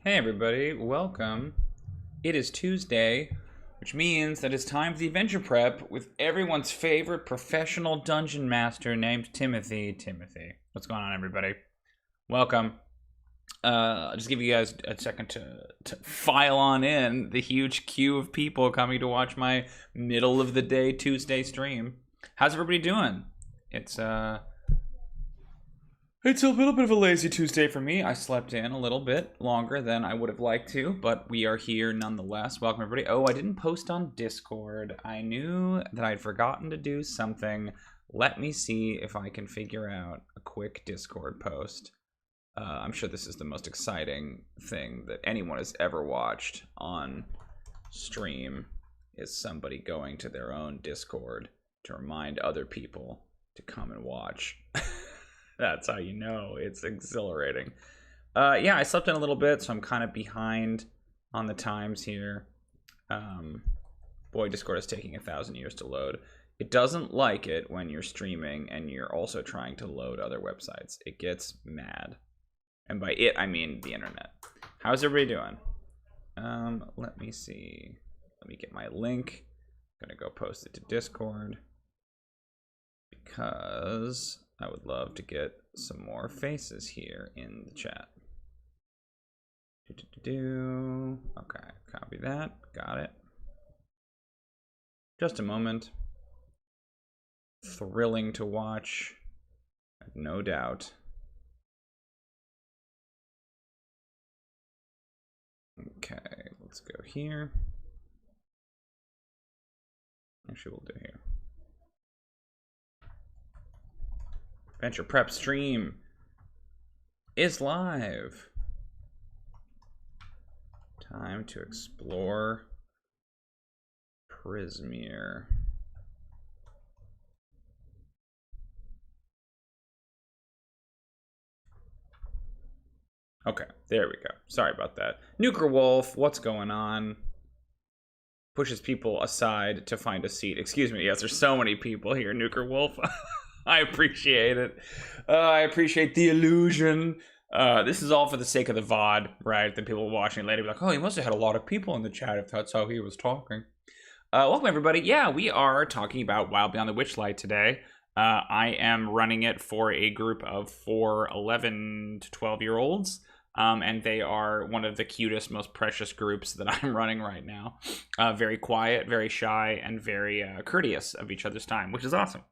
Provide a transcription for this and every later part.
Hey everybody, welcome. It is Tuesday, which means that it's time for the adventure prep with everyone's favorite professional dungeon master named Timothy. Timothy, what's going on, everybody? Welcome. I'll just give you guys a second to file on in the huge queue of people coming to watch my middle of the day Tuesday stream. How's everybody doing? It's a little bit of a lazy Tuesday for me. I slept in a little bit longer than I would have liked to, but we are here nonetheless. Welcome, everybody. Oh, I didn't post on Discord. I knew that I'd forgotten to do something. Let me see if I can figure out a quick Discord post. I'm sure this is the most exciting thing that anyone has ever watched on stream, is somebody going to their own Discord to remind other people to come and watch. That's how you know it's exhilarating. Yeah, I slept in a little bit, so I'm kind of behind on the times here. Boy, Discord is taking 1,000 years to load. It doesn't like it when you're streaming and you're also trying to load other websites. It gets mad. And by it, I mean the internet. How's everybody doing? Let me see. Let me get my link. I'm gonna go post it to Discord, because I would love to get some more faces here in the chat. Okay, copy that. Got it. Just a moment. Thrilling to watch, no doubt. Okay, let's go here. Actually, we'll do here. Adventure Prep stream is live. Time to explore Prismere. Okay, there we go. Sorry about that. Nuker Wolf, what's going on? Pushes people aside to find a seat. Excuse me, yes, there's so many people here, Nuker Wolf. I appreciate it. I appreciate the illusion. This is all for the sake of the VOD, right? The people watching it later be like, oh, he must have had a lot of people in the chat if that's how he was talking. Welcome, everybody. Yeah, we are talking about Wild Beyond the Witchlight today. I am running it for a group of 4 11 to 12-year-olds. And they are one of the cutest, most precious groups that I'm running right now. Very quiet, very shy, and very courteous of each other's time, which is awesome.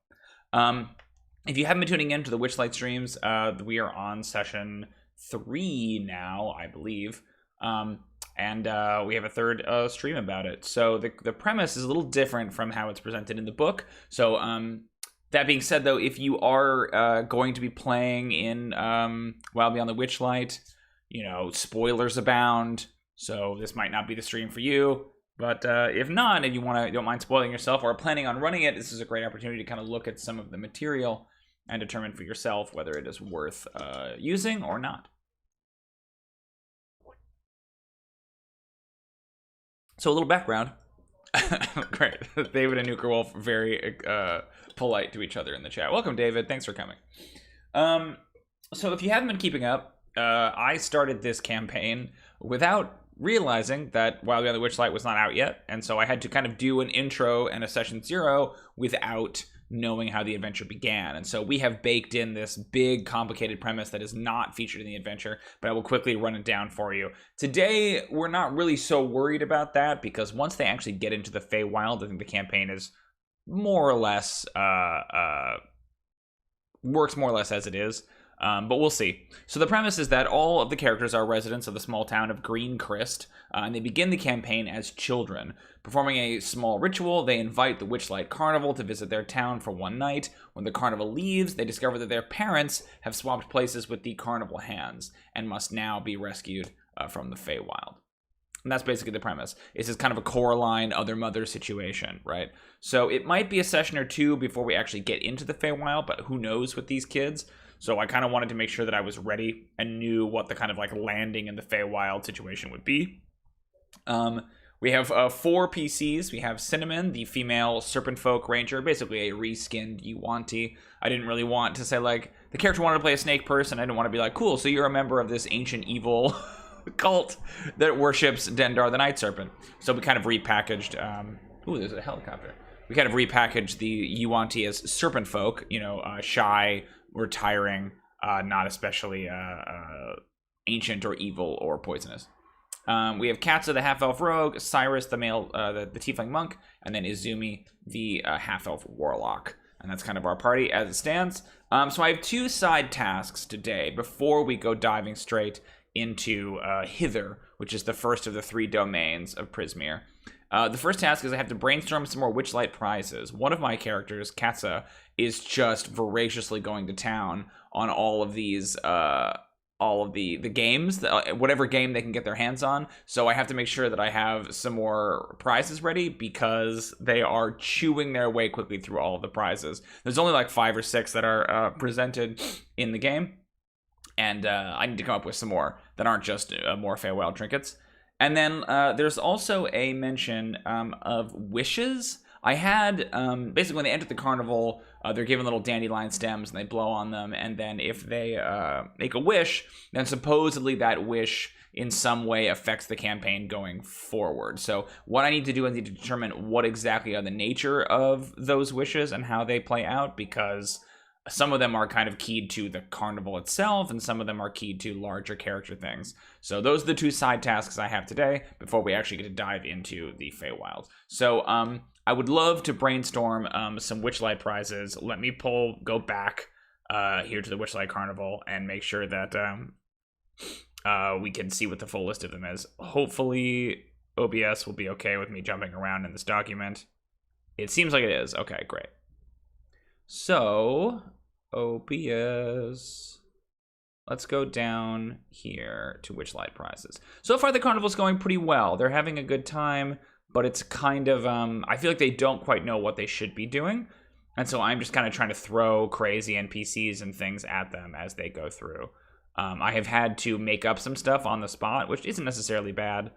If you haven't been tuning in to the Witchlight streams, we are on session 3 now, I believe. And we have a third stream about it. So the premise is a little different from how it's presented in the book. So that being said, though, if you are going to be playing in Wild Beyond the Witchlight, you know, spoilers abound. So this might not be the stream for you. But if not, if you don't mind spoiling yourself or are planning on running it, this is a great opportunity to kind of look at some of the material and determine for yourself whether it is worth using or not. So a little background. Great. David and Nuker Wolf, very polite to each other in the chat. Welcome, David. Thanks for coming. So if you haven't been keeping up, I started this campaign without realizing that Wild Beyond the Witchlight was not out yet, and so I had to kind of do an intro and a session 0 without knowing how the adventure began. And so we have baked in this big, complicated premise that is not featured in the adventure, but I will quickly run it down for you. Today, we're not really so worried about that, because once they actually get into the Feywild, I think the campaign is more or less, works more or less as it is. But we'll see. So the premise is that all of the characters are residents of the small town of Greencrest, and they begin the campaign as children. Performing a small ritual, they invite the Witchlight Carnival to visit their town for one night. When the carnival leaves, they discover that their parents have swapped places with the carnival hands and must now be rescued from the Feywild. And that's basically the premise. It's just kind of a Coraline, Other Mother situation, right? So it might be a session or two before we actually get into the Feywild, but who knows with these kids? So I kind of wanted to make sure that I was ready and knew what the kind of like landing in the Feywild situation would be. We have 4 PCs. We have Cinnamon, the female Serpent Folk Ranger, basically a reskinned Yuan-Ti. I didn't really want to say, like, the character wanted to play a snake person. I didn't want to be like, cool, so you're a member of this ancient evil cult that worships Dendar the Night Serpent. So we kind of repackaged, ooh, there's a helicopter. We kind of repackaged the Yuan-Ti as Serpent Folk, you know, shy, retiring, not especially ancient or evil or poisonous. We have Katza, the half-elf rogue, Cyrus, the male, the tiefling monk, and then Izumi, the half-elf warlock. And that's kind of our party as it stands. So I have 2 side tasks today before we go diving straight into Hither, which is the first of the 3 domains of Prismeer. The first task is I have to brainstorm some more Witchlight prizes. One of my characters, Katza, is just voraciously going to town on all of these, all of the games, whatever game they can get their hands on. So I have to make sure that I have some more prizes ready because they are chewing their way quickly through all of the prizes. There's only like 5 or 6 that are presented in the game. And I need to come up with some more that aren't just more Feywild trinkets. And then there's also a mention of wishes. I had, basically when they enter the carnival, they're given little dandelion stems and they blow on them. And then if they make a wish, then supposedly that wish in some way affects the campaign going forward. So what I need to do is I need to determine what exactly are the nature of those wishes and how they play out, because some of them are kind of keyed to the carnival itself, and some of them are keyed to larger character things. So those are the 2 side tasks I have today before we actually get to dive into the Feywild. So I would love to brainstorm some Witchlight prizes. Let me go back here to the Witchlight Carnival and make sure that we can see what the full list of them is. Hopefully OBS will be okay with me jumping around in this document. It seems like it is. Okay, great. So, OBS, let's go down here to Witchlight prizes. So far, the carnival's going pretty well. They're having a good time, but it's kind of, I feel like they don't quite know what they should be doing. And so I'm just kind of trying to throw crazy NPCs and things at them as they go through. I have had to make up some stuff on the spot, which isn't necessarily bad.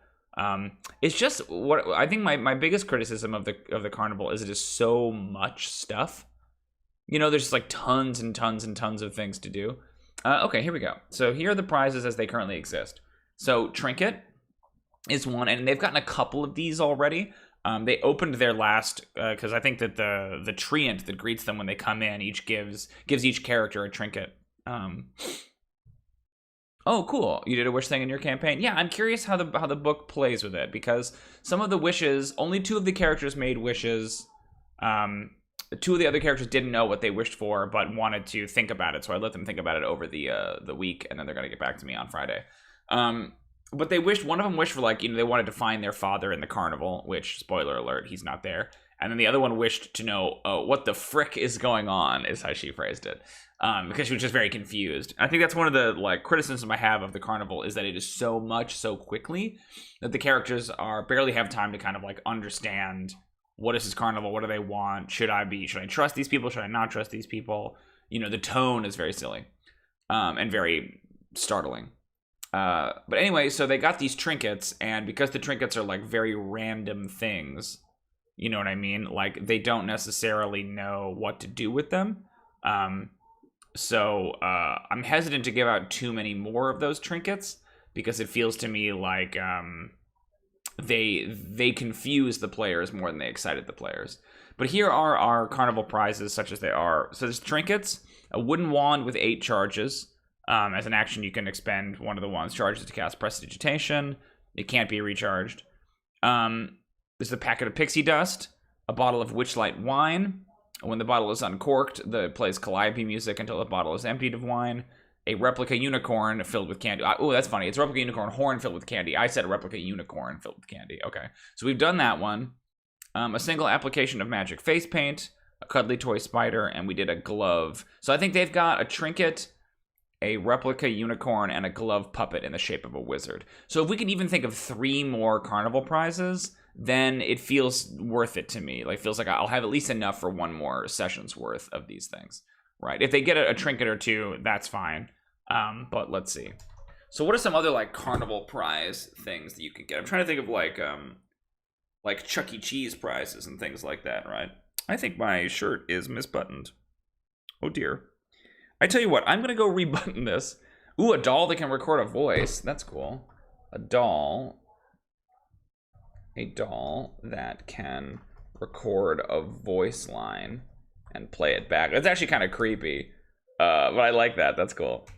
It's just what I think my biggest criticism of the carnival is it is so much stuff. You know, there's just like tons and tons and tons of things to do. Okay, here we go. So here are the prizes as they currently exist. So Trinket is one, and they've gotten a couple of these already. They opened their last, because I think that the treant that greets them when they come in gives each character a trinket. Oh, cool. You did a wish thing in your campaign? Yeah, I'm curious how the book plays with it, because some of the wishes, only 2 of the characters made wishes. 2 of the other characters didn't know what they wished for, but wanted to think about it. So I let them think about it over the week, and then they're going to get back to me on Friday. But they wished, one of them wished for, like, you know, they wanted to find their father in the carnival, which, spoiler alert, he's not there. And then the other one wished to know what the frick is going on, is how she phrased it. Because she was just very confused. I think that's one of the, like, criticisms I have of the carnival, is that it is so much so quickly that the characters barely have time to kind of, like, understand what is this carnival? What do they want? Should I trust these people? Should I not trust these people? You know, the tone is very silly and very startling. But anyway, so they got these trinkets, and because the trinkets are like very random things, you know what I mean? Like they don't necessarily know what to do with them. So I'm hesitant to give out too many more of those trinkets because it feels to me like they confuse the players more than they excited the players. But here are our carnival prizes such as they are. So there's trinkets, a wooden wand with 8 charges. As an action, you can expend one of the wand's charges to cast Prestidigitation. It can't be recharged. There's a packet of pixie dust, a bottle of Witchlight wine. When the bottle is uncorked, it plays Calliope music until the bottle is emptied of wine. A replica unicorn filled with candy. Oh, that's funny. It's a replica unicorn horn filled with candy. I said a replica unicorn filled with candy. Okay. So we've done that one. A single application of magic face paint, a cuddly toy spider, and we did a glove. So I think they've got a trinket, a replica unicorn, and a glove puppet in the shape of a wizard. So if we could even think of 3 more carnival prizes, then it feels worth it to me. Like, feels like I'll have at least enough for 1 more session's worth of these things, right? If they get a trinket or 2, that's fine. But let's see. So what are some other, like, carnival prize things that you could get? I'm trying to think of, like Chuck E. Cheese prizes and things like that, right? I think my shirt is misbuttoned. Oh, dear. I tell you what, I'm going to go rebutton this. Ooh, a doll that can record a voice. That's cool. A doll that can record a voice line and play it back. It's actually kind of creepy, but I like that. That's cool.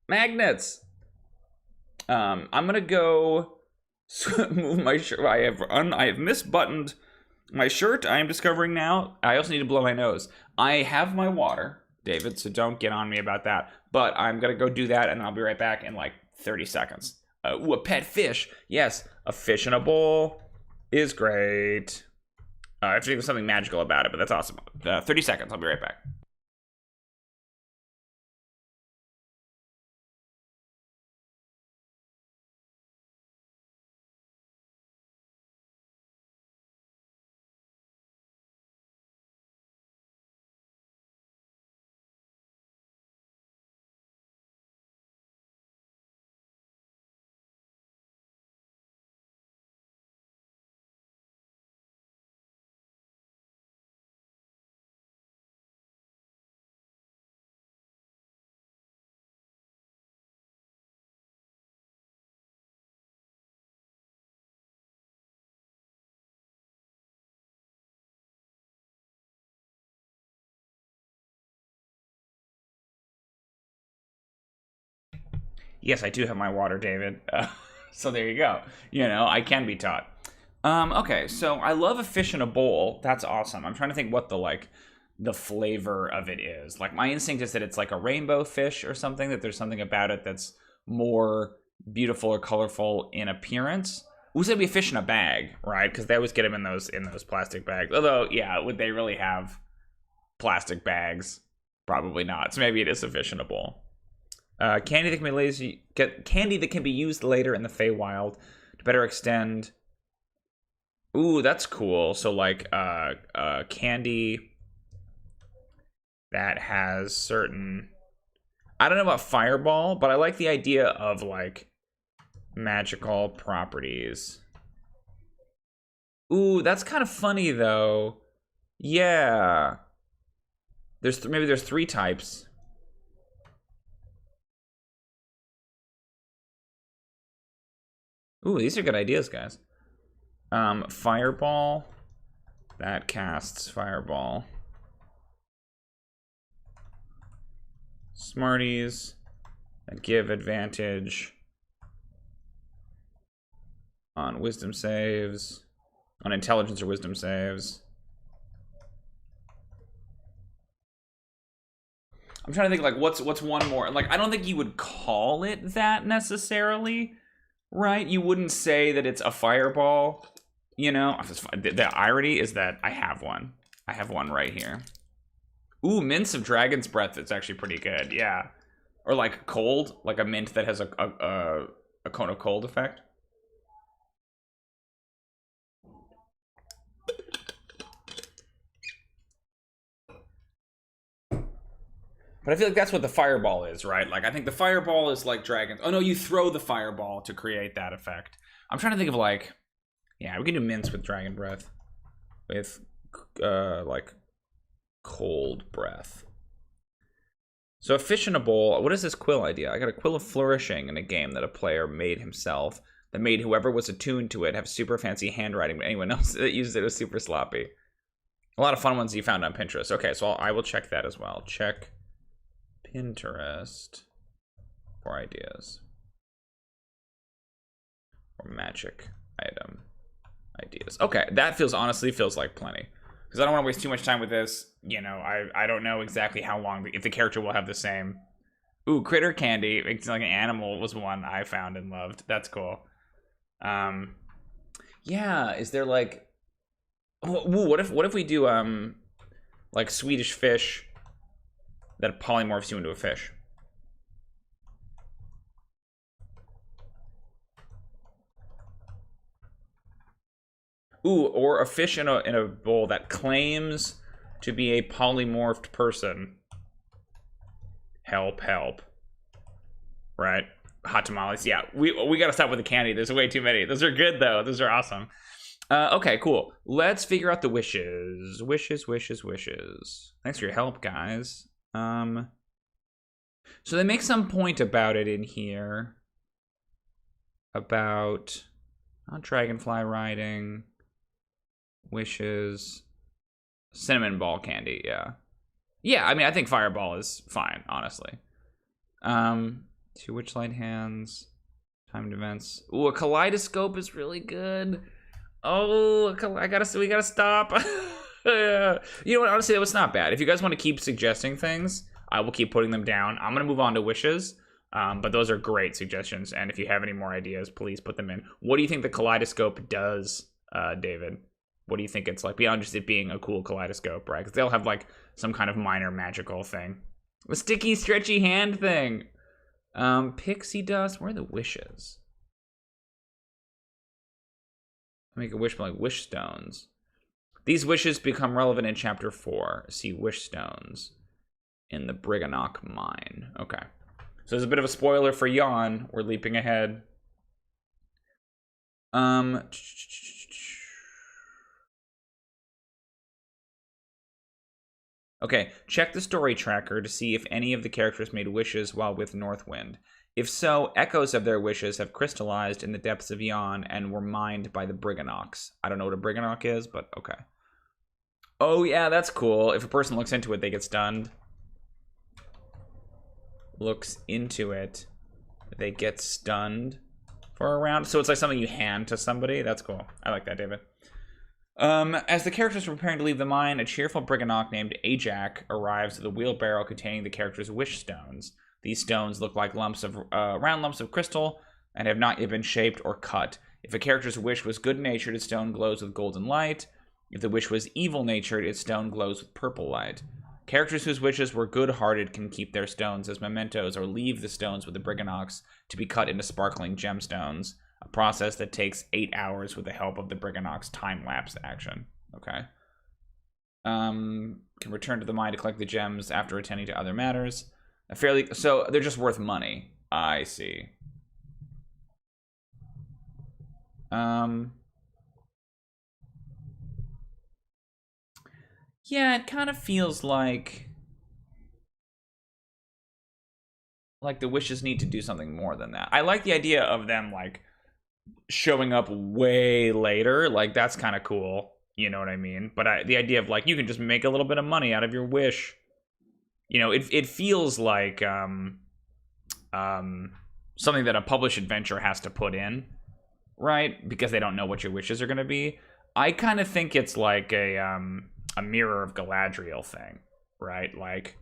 Magnets. I'm going to go move my shirt. I have misbuttoned my shirt. I am discovering now. I also need to blow my nose. I have my water, David, so don't get on me about that. But I'm going to go do that, and I'll be right back in like 30 seconds. Ooh, a pet fish. Yes, a fish in a bowl is great. I have to think of something magical about it, but that's awesome. 30 seconds. I'll be right back. Yes, I do have my water, David. So there you go. You know, I can be taught. Okay, so I love a fish in a bowl. That's awesome. I'm trying to think what the flavor of it is. Like, my instinct is that it's like a rainbow fish or something, that there's something about it that's more beautiful or colorful in appearance. Who said be a fish in a bag, right? Because they always get them in those plastic bags. Although, yeah, would they really have plastic bags? Probably not. So maybe it is a fish in a bowl. Candy that can be used later in the Feywild to better extend. Ooh, that's cool. So like candy that has certain, I don't know about fireball, but I like the idea of like magical properties. Ooh, that's kind of funny though. Yeah. Maybe there's 3 types. Ooh, these are good ideas, guys. Fireball. That casts fireball. Smarties. That give advantage on wisdom saves. On intelligence or wisdom saves. I'm trying to think, like, what's one more? Like, I don't think you would call it that necessarily. Right? You wouldn't say that it's a fireball, you know? The irony is that I have one. I have one right here. Ooh, mints of dragon's breath. It's actually pretty good, yeah. Or like cold, like a mint that has a cone of cold effect. But I feel like that's what the fireball is, right? Like, I think the fireball is like dragons. Oh, no, you throw the fireball to create that effect. I'm trying to think of, like... Yeah, we can do mints with dragon breath. With, like, cold breath. So a fish in a bowl. What is this quill idea? I got a quill of flourishing in a game that a player made himself. That made whoever was attuned to it have super fancy handwriting, but anyone else that uses it was super sloppy. A lot of fun ones you found on Pinterest. Okay, so I will check that as well. Check Pinterest for ideas. Or magic item ideas. Okay, that honestly feels like plenty. Because I don't want to waste too much time with this. You know, I don't know exactly how long, if the character will have the same. Ooh, critter candy. It's like an animal was one I found and loved. That's cool. Yeah, is there like... Ooh, what if we do, like Swedish fish that polymorphs you into a fish? Ooh, or a fish in a bowl that claims to be a polymorphed person. Help, help. Right? Hot tamales. Yeah, we gotta stop with the candy. There's way too many. Those are good, though. Those are awesome. Okay, cool. Let's figure out the wishes. Wishes, wishes, wishes. Thanks for your help, guys. So they make some point about it in here. About dragonfly riding. Wishes. Cinnamon ball candy, yeah. Yeah, I mean, I think fireball is fine, honestly. 2 witchlight hands. Timed events. Ooh, a kaleidoscope is really good. Oh, we gotta stop. Yeah. You know what, honestly, that was not bad. If you guys want to keep suggesting things, I will keep putting them down. I'm gonna move on to wishes. But those are great suggestions, and if you have any more ideas, please put them in. What do you think the kaleidoscope does, David? What do you think it's like, beyond just it being a cool kaleidoscope, right? Because they'll have, like, some kind of minor magical thing. The sticky, stretchy hand thing. Pixie dust. Where are the wishes? Make a wish from, like, wish stones. These wishes become relevant in Chapter 4. See wish stones in the Briganock mine. Okay. So there's a bit of a spoiler for Yawn. We're leaping ahead. Okay, check the story tracker to see if any of the characters made wishes while with Northwind. If so, echoes of their wishes have crystallized in the depths of Yawn and were mined by the Briganocks. I don't know what a Briganock is, but okay. Oh yeah, that's cool. If a person looks into it, they get stunned. Looks into it, they get stunned for a round. So it's like something you hand to somebody. That's cool. I like that, David. As the characters are preparing to leave the mine, a cheerful Briganock named Ajax arrives with a wheelbarrow containing the characters' wish stones. These stones look like round lumps of crystal and have not yet been shaped or cut. If a character's wish was good-natured, its stone glows with golden light. If the wish was evil-natured, its stone glows with purple light. Characters whose wishes were good-hearted can keep their stones as mementos or leave the stones with the Briganocks to be cut into sparkling gemstones, a process that takes 8 hours with the help of the Briganocks time-lapse action. Okay. Can return to the mine to collect the gems after attending to other matters. So they're just worth money. I see. Yeah, it kind of feels like the wishes need to do something more than that. I like the idea of them, like, showing up way later. Like, that's kind of cool. You know what I mean? But the idea of, like, you can just make a little bit of money out of your wish. You know, it feels like something that a published adventure has to put in, right? Because they don't know what your wishes are going to be. I kind of think it's like a Mirror of Galadriel thing, right? Like,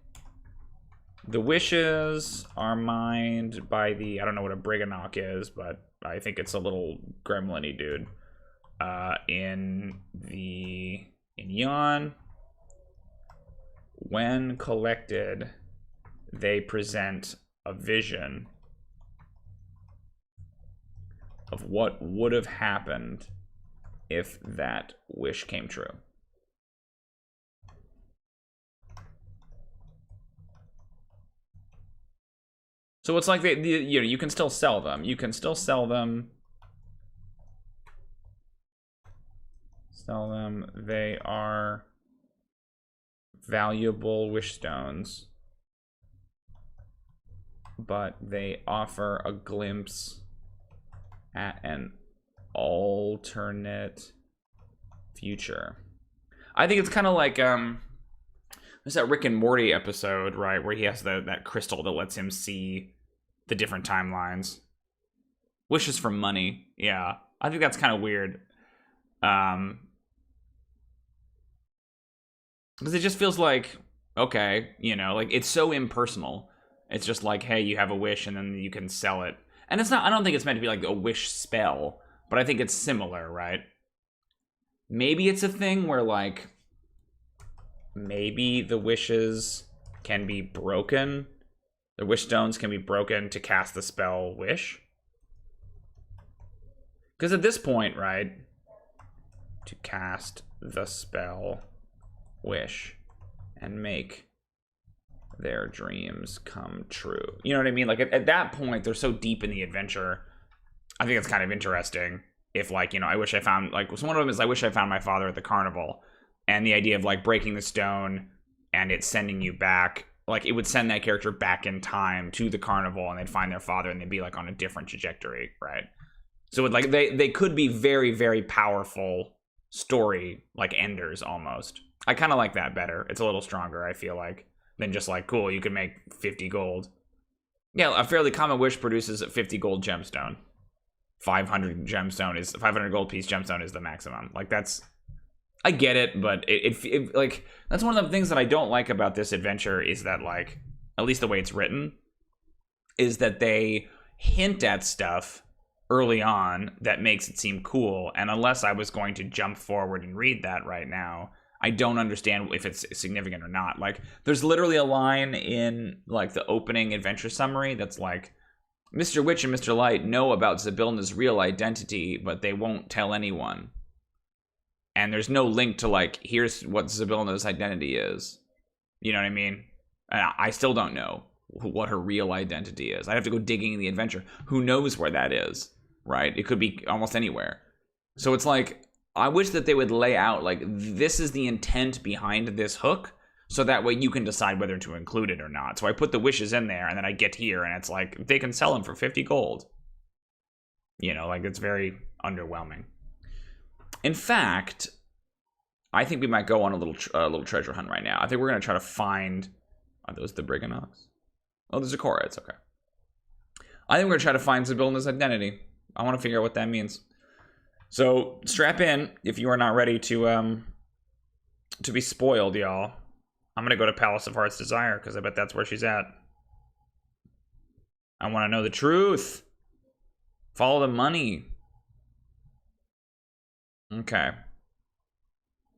the wishes are mined by the, I don't know what a Briganock is, but I think it's a little gremlin-y dude. In Yawn, when collected, they present a vision of what would have happened if that wish came true. So it's like you can still sell them. You can still sell them. Sell them. They are valuable wish stones, but they offer a glimpse at an alternate future. I think it's kind of like there's that Rick and Morty episode, right, where he has that crystal that lets him see the different timelines. Wishes for money. Yeah, I think that's kind of weird. Because it just feels like, okay, you know, like, it's so impersonal. It's just like, hey, you have a wish and then you can sell it. And it's not, I don't think it's meant to be like a wish spell, but I think it's similar, right? Maybe it's a thing where, like, maybe the wishes can be broken. The wish stones can be broken to cast the spell Wish. Because at this point, right, to cast the spell Wish and make their dreams come true. You know what I mean? Like at that point, they're so deep in the adventure. I think it's kind of interesting if, like, you know, I wish I found, like, one of them is I wish I found my father at the carnival, and the idea of like breaking the stone and it's sending you back, like it would send that character back in time to the carnival and they'd find their father and they'd be like on a different trajectory, right? So it, like they could be very, very powerful story, like enders almost. I kind of like that better. It's a little stronger, I feel like, than just like, cool, you can make 50 gold. Yeah, a fairly common wish produces a 50 gold gemstone. 500 gold piece gemstone is the maximum. Like, that's, I get it, but it like, that's one of the things that I don't like about this adventure is that, like, at least the way it's written, is that they hint at stuff early on that makes it seem cool, and unless I was going to jump forward and read that right now, I don't understand if it's significant or not. Like, there's literally a line in, like, the opening adventure summary that's like, Mr. Witch and Mr. Light know about Zybilna's real identity, but they won't tell anyone. And there's no link to, like, here's what Zybilna's identity is. You know what I mean? And I still don't know what her real identity is. I'd have to go digging in the adventure. Who knows where that is, right? It could be almost anywhere. So it's like, I wish that they would lay out, like, this is the intent behind this hook, so that way you can decide whether to include it or not. So I put the wishes in there, and then I get here, and it's like, they can sell them for 50 gold. You know, like, it's very underwhelming. In fact, I think we might go on a little treasure hunt right now. I think we're going to try to find... Are those the Briganox? Oh, there's a Cora. It's okay. I think we're going to try to find Zybilna's identity. I want to figure out what that means. So, strap in if you are not ready to be spoiled, y'all. I'm going to go to Palace of Heart's Desire, because I bet that's where she's at. I want to know the truth. Follow the money. Okay.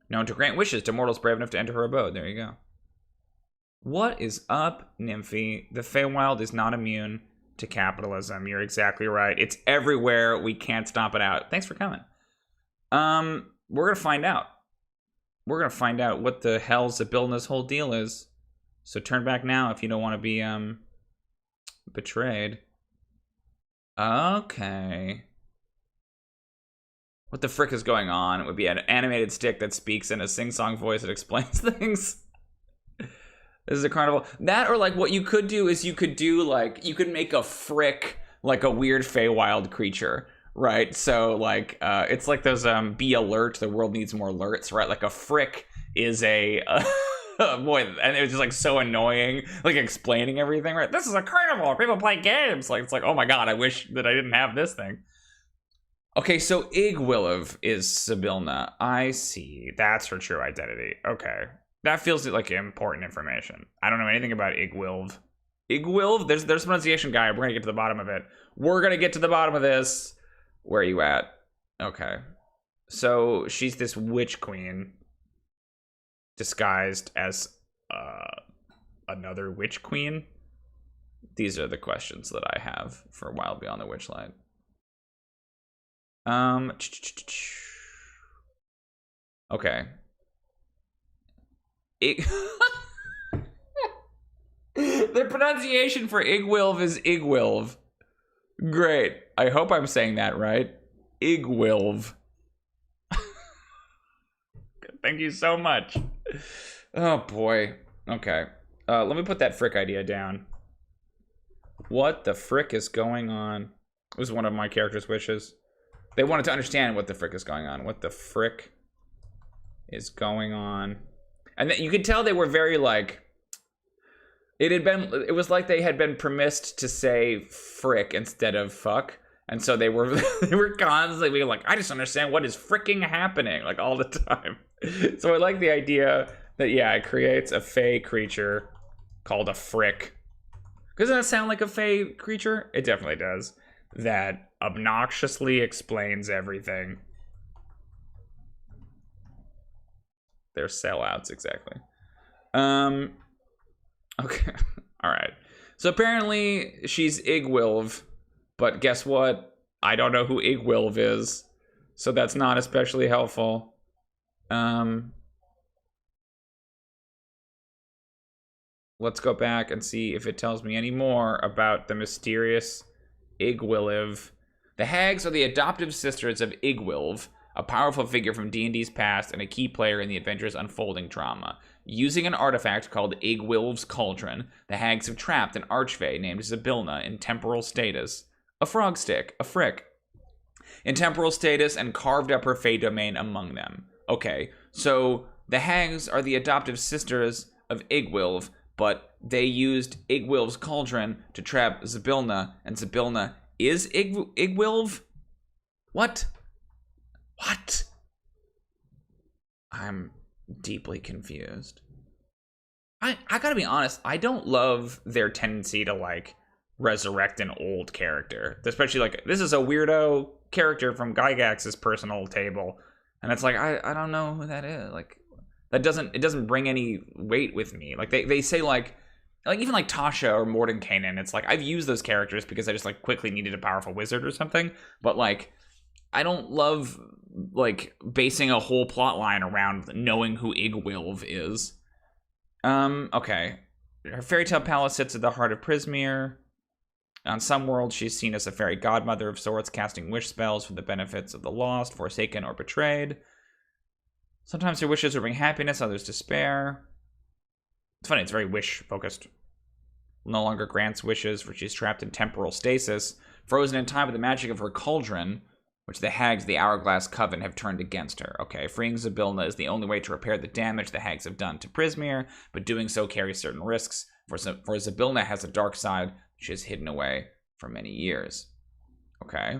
Known to grant wishes to mortals brave enough to enter her abode. There you go. What is up, Nymphy? The Feywild is not immune to capitalism. You're exactly right. It's everywhere. We can't stomp it out. Thanks for coming. We're going to find out. We're going to find out what the hell Zybilna's whole deal is. So turn back now if you don't want to be betrayed. Okay. What the frick is going on? It would be an animated stick that speaks in a sing-song voice that explains things. This is a carnival. That, or like what you could do is you could do like, you could make a frick like a weird Feywild creature, right? So like, it's like those be alert, the world needs more alerts, right? Like a frick is a, boy, and it was just like so annoying, like explaining everything, right? This is a carnival, people play games. Like, it's like, oh my God, I wish that I didn't have this thing. Okay, so Igwilliv is Zybilna. I see. That's her true identity. Okay. That feels like important information. I don't know anything about Igwilv. Igwilv? There's a pronunciation guide. We're going to get to the bottom of it. We're going to get to the bottom of this. Where are you at? Okay. So she's this witch queen disguised as another witch queen. These are the questions that I have for Wild Beyond the Witchlight. Okay. The pronunciation for Igwilv is Igwilv. Great. I hope I'm saying that right. Igwilv. Thank you so much. Oh boy. Okay. Let me put that frick idea down. What the frick is going on? It was one of my character's wishes. They wanted to understand what the frick is going on. What the frick is going on? And you could tell they were very like, it was like they had been permissed to say frick instead of fuck. And so they were constantly being like, I just understand what is fricking happening, like all the time. So I like the idea that, yeah, it creates a fey creature called a frick. Doesn't that sound like a fey creature? It definitely does. That obnoxiously explains everything. They're sellouts, exactly. Okay, all right. So apparently she's Igwilv, but guess what? I don't know who Igwilv is, so that's not especially helpful. Let's go back and see if it tells me any more about the mysterious Igwilv. The hags are the adoptive sisters of Igwilv, a powerful figure from D&D's past and a key player in the adventure's unfolding drama. Using an artifact called Igwilv's Cauldron, the hags have trapped an archfey named Zybilna in temporal status. A frog stick, a frick. In temporal status and carved up her fey domain among them. Okay, so the hags are the adoptive sisters of Igwilv, but they used Igwilv's Cauldron to trap Zybilna, and Zybilna is Igwilv? What? What? I'm deeply confused. I gotta be honest, I don't love their tendency to, like, resurrect an old character. Especially, like, this is a weirdo character from Gygax's personal table. And it's like, I don't know who that is. Like, it doesn't bring any weight with me. Like, they say, like even like Tasha or Mordenkainen, it's like, I've used those characters because I just, like, quickly needed a powerful wizard or something. But, like, I don't love, like, basing a whole plot line around knowing who Igwilv is. Okay. Her fairy tale palace sits at the heart of Prismeer. On some worlds, she's seen as a fairy godmother of sorts, casting wish spells for the benefits of the lost, forsaken, or betrayed. Sometimes her wishes will bring happiness, others despair. It's funny, it's very wish-focused. No longer grants wishes, for she's trapped in temporal stasis, frozen in time with the magic of her cauldron, which the hags of the Hourglass Coven have turned against her. Okay, freeing Zybilna is the only way to repair the damage the hags have done to Prismeer, but doing so carries certain risks, for Zybilna has a dark side she has hidden away for many years. Okay.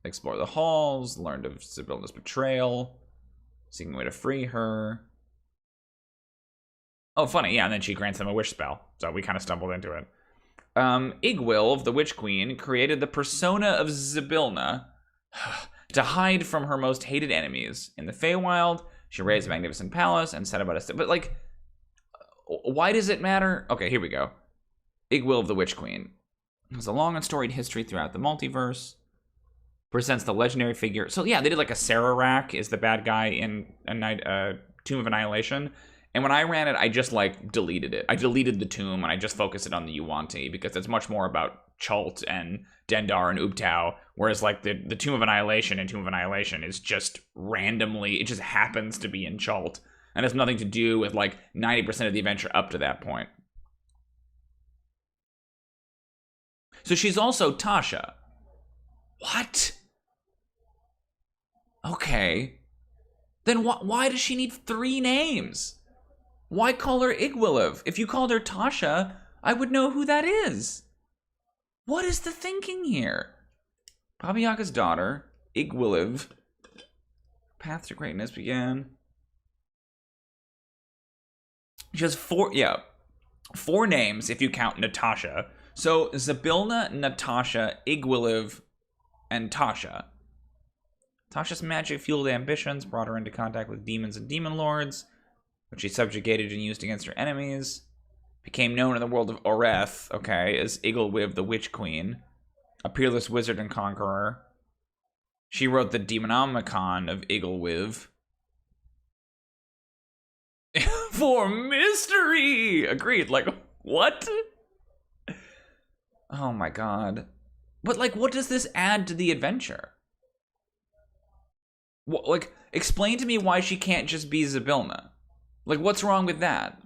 Explore the halls, learned of Zybilna's betrayal, seeking a way to free her. Oh, funny, yeah, and then she grants them a wish spell, so we kind of stumbled into it. Igwilv, the Witch Queen, created the persona of Zybilna to hide from her most hated enemies. In the Feywild, she raised a magnificent palace and set about a... But, like, why does it matter? Okay, here we go. Igwilv, the Witch Queen, has a long and storied history throughout the multiverse. Presents the legendary figure... So, yeah, they did, like, a Sararak is the bad guy in Tomb of Annihilation. And when I ran it, I just, like, deleted it. I deleted the tomb, and I just focused it on the Yuan-Ti, because it's much more about Chult and Dendar and Ubtao, whereas, like, the Tomb of Annihilation and Tomb of Annihilation is just randomly, it just happens to be in Chult, and has nothing to do with, like, 90% of the adventure up to that point. So she's also Tasha. What? Okay. Then why does she need 3 names? Why call her Igwilv? If you called her Tasha, I would know who that is. What is the thinking here? Baba Yaga's daughter, Igwilv. Path to greatness began. She has 4 names if you count Natasha. So Zybilna, Natasha, Igwilv, and Tasha. Tasha's magic-fueled ambitions brought her into contact with demons and demon lords, which she subjugated and used against her enemies. Became known in the world of Oreth, okay, as Igwilv, the Witch Queen, a peerless wizard and conqueror. She wrote the Demonomicon of Igwilv. For mystery! Agreed, like, what? Oh my god. But, like, what does this add to the adventure? What, like, explain to me why she can't just be Zybilna. Like, what's wrong with that?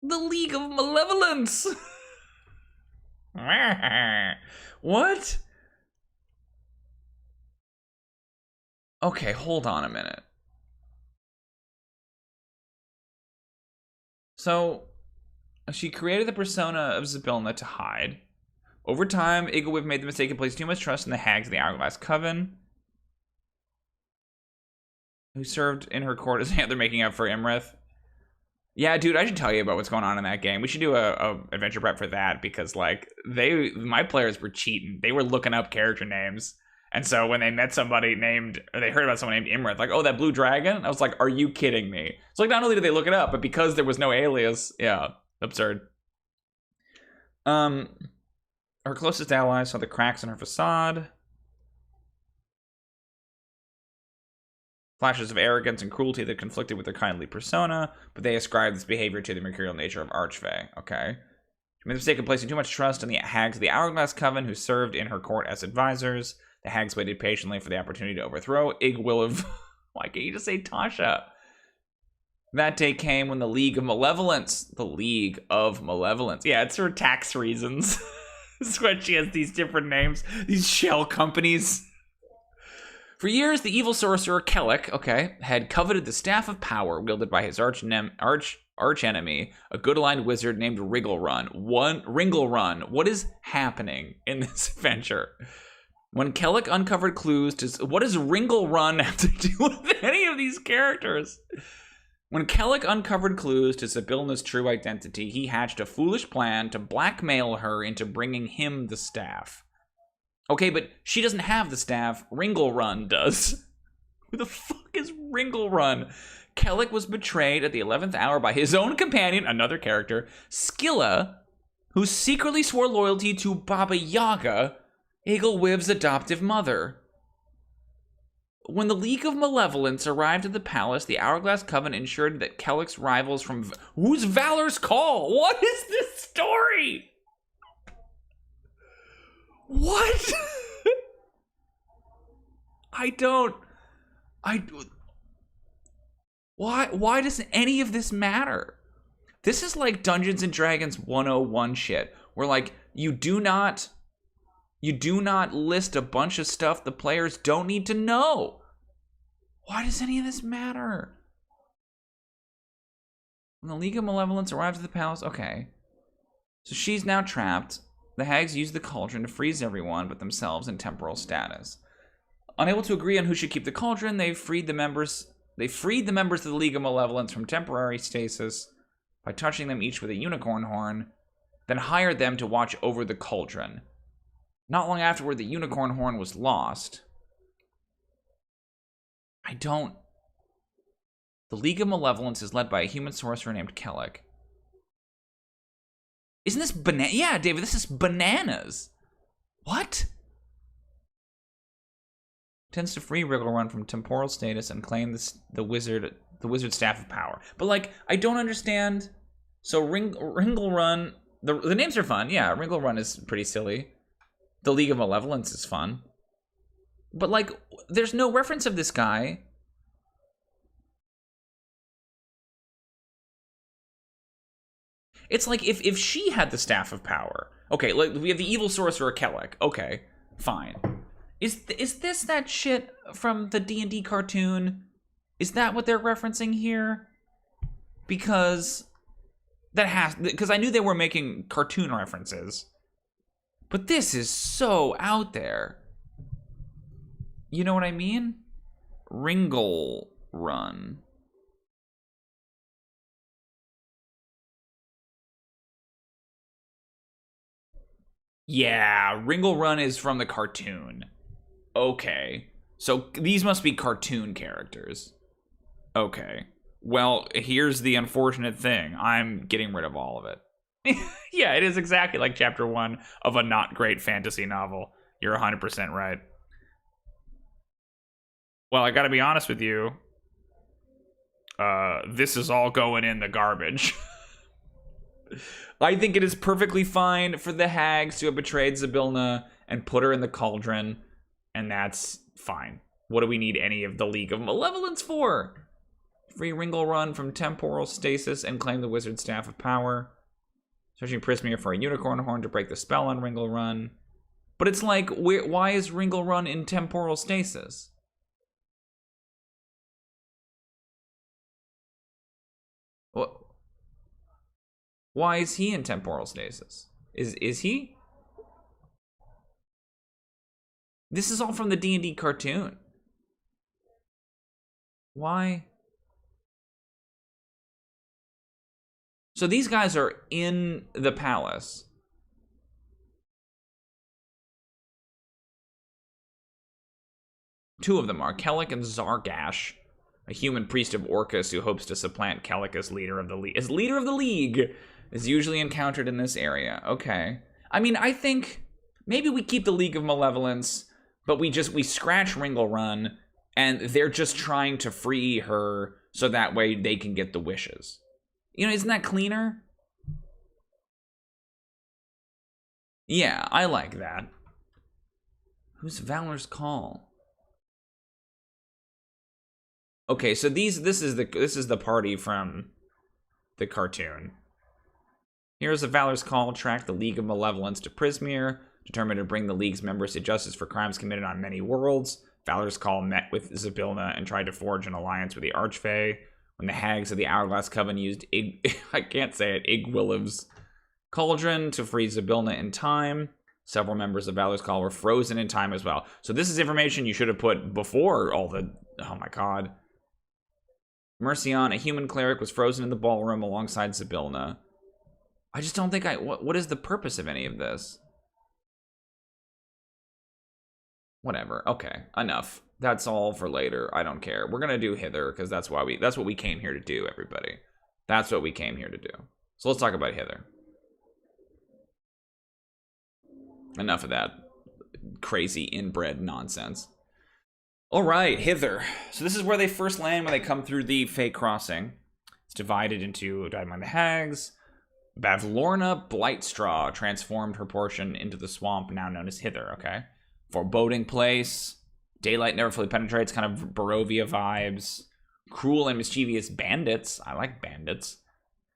The League of Malevolence! What? Okay, hold on a minute. So, she created the persona of Zybilna to hide. Over time, Igwilv made the mistake of placing too much trust in the hags of the Hourglass Coven, who served in her court as they're making up for Imrith. Yeah, dude, I should tell you about what's going on in that game. We should do a adventure prep for that, because, like, my players were cheating. They were looking up character names. And so when they met somebody named, or they heard about someone named Imrith, like, oh, that blue dragon? I was like, are you kidding me? It's like, not only did they look it up, but because there was no alias, yeah, absurd. Her closest allies saw the cracks in her facade. Flashes of arrogance and cruelty that conflicted with their kindly persona, but they ascribed this behavior to the mercurial nature of Archfey. Okay. She made the mistake of placing too much trust in the hags of the Hourglass Coven who served in her court as advisors. The hags waited patiently for the opportunity to overthrow Igwilliv. Why can't you just say Tasha? That day came when the League of Malevolence. The League of Malevolence. Yeah, it's for tax reasons. This is why she has these different names. These shell companies. For years, the evil sorcerer Kellic, had coveted the Staff of Power wielded by his arch enemy, a good-aligned wizard named Ringlrun. What is happening in this adventure? When Kellic uncovered clues to... What does Ringlrun have to do with any of these characters? When Kellic uncovered clues to Sibylna's true identity, he hatched a foolish plan to blackmail her into bringing him the staff. Okay, but she doesn't have the staff. Ringlrun does. Who the fuck is Ringlrun? Kellic was betrayed at the 11th hour by his own companion, another character, Scylla, who secretly swore loyalty to Baba Yaga, Igwilliv's adoptive mother. When the League of Malevolence arrived at the palace, the Hourglass Coven ensured that Kellic's rivals from... Who's Valor's Call? What is this story? What? Why does any of this matter? This is like Dungeons and Dragons 101 shit, where like you do not list a bunch of stuff the players don't need to know. Why does any of this matter? When the League of Malevolence arrives at the palace, okay. So she's now trapped. The hags use the cauldron to freeze everyone but themselves in temporal status. Unable to agree on who should keep the cauldron, they freed the members of the League of Malevolence from temporary stasis by touching them each with a unicorn horn, then hired them to watch over the cauldron. Not long afterward, the unicorn horn was lost. The League of Malevolence is led by a human sorcerer named Kellic. Isn't this Yeah, David, this is bananas. What? Tends to free Ringlrun from temporal status and claim the wizard staff of power. But like, I don't understand. So Ringlrun, the names are fun. Yeah, Ringlrun is pretty silly. The League of Malevolence is fun. But like, there's no reference of this guy. It's like if she had the Staff of Power. Okay, like we have the evil sorcerer Kellic. Okay, fine. Is this that shit from the D&D cartoon? Is that what they're referencing here? Because I knew they were making cartoon references. But this is so out there. You know what I mean? Ringlrun. Yeah, Ringlrun is from the cartoon. Okay. So these must be cartoon characters. Okay. Well, here's the unfortunate thing. I'm getting rid of all of it. Yeah, it is exactly like chapter 1 of a not great fantasy novel. You're 100% right. Well, I gotta be honest with you. This is all going in the garbage. I think it is perfectly fine for the hags to have betrayed Sibylna and put her in the cauldron, and that's fine. What do we need any of the League of Malevolence for? Free Ringlrun from temporal stasis and claim the wizard staff of power. Searching Prismere for a unicorn horn to break the spell on Ringlrun. But it's like, why is Ringlrun in temporal stasis? What? Why is he in temporal stasis? Is he? This is all from the D&D cartoon. Why? So these guys are in the palace. Two of them are Kellic and Zargash, a human priest of Orcus who hopes to supplant Kellic as leader of the League. Is usually encountered in this area. Okay. I mean, I think maybe we keep the League of Malevolence, but we scratch Ringlrun And they're just trying to free her so that way they can get the wishes. You know, isn't that cleaner? Yeah, I like that. Who's Valor's Call? Okay, so this is the party from the cartoon. Here's a Valor's Call track the League of Malevolence to Prismere, determined to bring the League's members to justice for crimes committed on many worlds. Valor's Call met with Zybilna and tried to forge an alliance with the Archfey. When the hags of the Hourglass Coven used Igwiliv's cauldron to free Zybilna in time, several members of Valor's Call were frozen in time as well. So this is information you should have put before all the... Oh my god. Mercion, a human cleric, was frozen in the ballroom alongside Zybilna. I just don't think what is the purpose of any of this? Whatever. Okay, enough. That's all for later. I don't care. We're gonna do Hither because that's what we came here to do, everybody. That's what we came here to do. So let's talk about Hither. Enough of that crazy inbred nonsense. All right, Hither. So this is where they first land when they come through the Fey Crossing. It's divided into Died Among the Hags. Bavlorna Blightstraw transformed her portion into the swamp, now known as Hither, okay? Foreboding Place. Daylight never fully penetrates, kind of Barovia vibes. Cruel and mischievous bandits. I like bandits.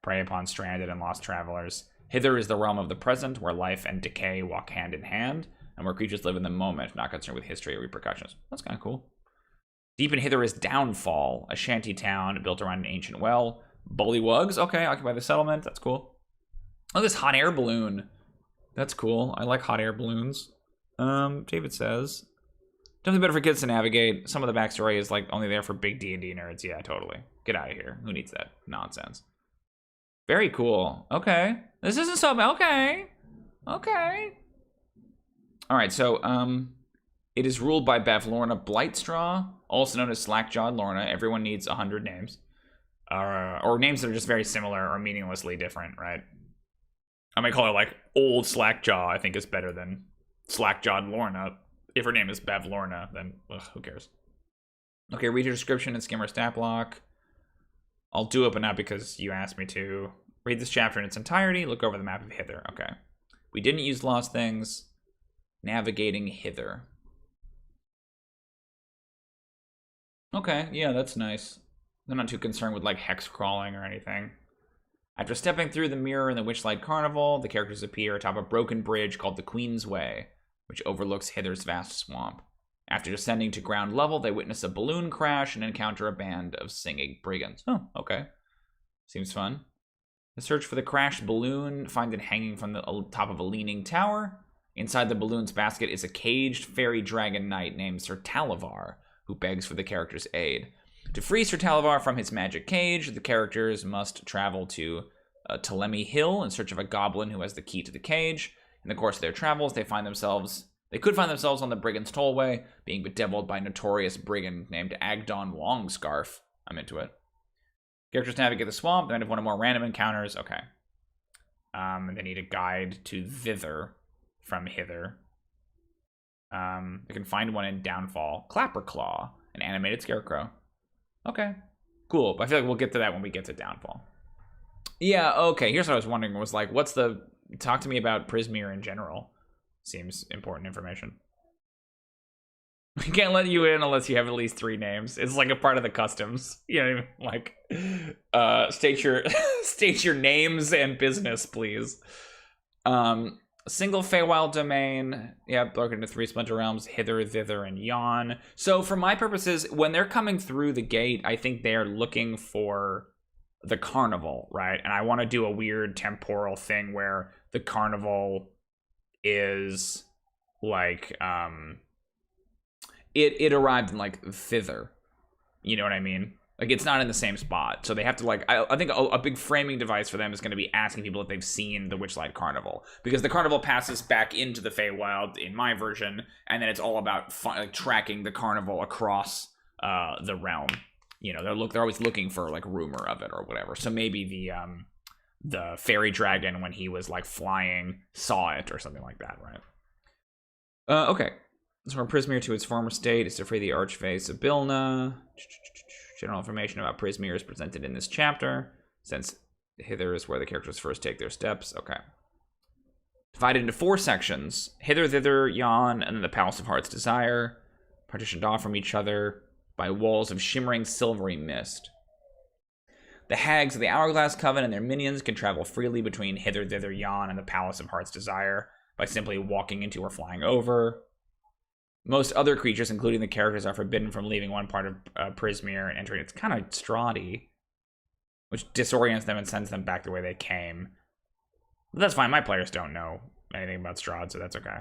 Prey upon stranded and lost travelers. Hither is the realm of the present, where life and decay walk hand in hand, and where creatures live in the moment, not concerned with history or repercussions. That's kind of cool. Deep in Hither is Downfall, a shanty town built around an ancient well. Bullywugs, okay, occupy the settlement, that's cool. Oh, this hot air balloon. That's cool. I like hot air balloons. David says, definitely better for kids to navigate. Some of the backstory is like only there for big D&D nerds. Yeah, totally. Get out of here. Who needs that nonsense? Very cool. Okay. This isn't so bad. Okay. Okay. All right, so it is ruled by Bavlorna Blightstraw, also known as Slackjawed Lorna. Everyone needs 100 names. Or names that are just very similar or meaninglessly different, right? I might call her like Old Slackjaw, I think is better than Slackjawed Lorna. If her name is Bavlorna, then who cares? Okay, read your description and skim our stat block. I'll do it, but not because you asked me to. Read this chapter in its entirety. Look over the map of Hither. Okay. We didn't use lost things. Navigating Hither. Okay, yeah, that's nice. They're not too concerned with like hex crawling or anything. After stepping through the mirror in the Witchlight Carnival, the characters appear atop a broken bridge called the Queen's Way, which overlooks Hither's vast swamp. After descending to ground level, they witness a balloon crash and encounter a band of singing brigands. Oh, okay. Seems fun. The search for the crashed balloon finds it hanging from the top of a leaning tower. Inside the balloon's basket is a caged fairy dragon knight named Sir Talavar, who begs for the character's aid. To free Sir Talavar from his magic cage, the characters must travel to Telemi Hill in search of a goblin who has the key to the cage. In the course of their travels, they could find themselves on the Brigand's Tollway, being bedeviled by a notorious brigand named Agdon Longscarf. I'm into it. Characters navigate the swamp, then have one or more random encounters. Okay. They need a guide to thither from Hither. They can find one in Downfall. Clapperclaw, an animated scarecrow. Okay, cool. But I feel like we'll get to that when we get to Downfall. Yeah, okay. Here's what I was wondering was like, talk to me about Prismere in general. Seems important information. We can't let you in unless you have at least 3 names. It's like a part of the customs. You know, like, state your names and business, please. Single Feywild domain, yeah, broken into 3 splinter realms, Hither, Thither, and Yon. So for my purposes, when they're coming through the gate, I think they're looking for the carnival, right? And I want to do a weird temporal thing where the carnival is like, it arrived in like Thither. You know what I mean? Like, it's not in the same spot. So they have to, like, I think a big framing device for them is going to be asking people if they've seen the Witchlight Carnival. Because the carnival passes back into the Feywild in my version, and then it's all about tracking the carnival across the realm. You know, they're always looking for, like, rumor of it or whatever. So maybe the fairy dragon, when he was, like, flying, saw it or something like that, right? Okay. Restore Prismeer to its former state is to free the Archfey Sibylna. General information about Prismeer is presented in this chapter, since hither is where the characters first take their steps. Okay. Divided into 4 sections. Hither, thither, yon, and then the Palace of Heart's Desire. Partitioned off from each other by walls of shimmering silvery mist. The hags of the Hourglass Coven and their minions can travel freely between hither, thither, yon, and the Palace of Heart's Desire by simply walking into or flying over. Most other creatures, including the characters, are forbidden from leaving one part of Prismeer and entering. It's kind of straughty, which disorients them and sends them back the way they came. But that's fine. My players don't know anything about Strahd, so that's okay.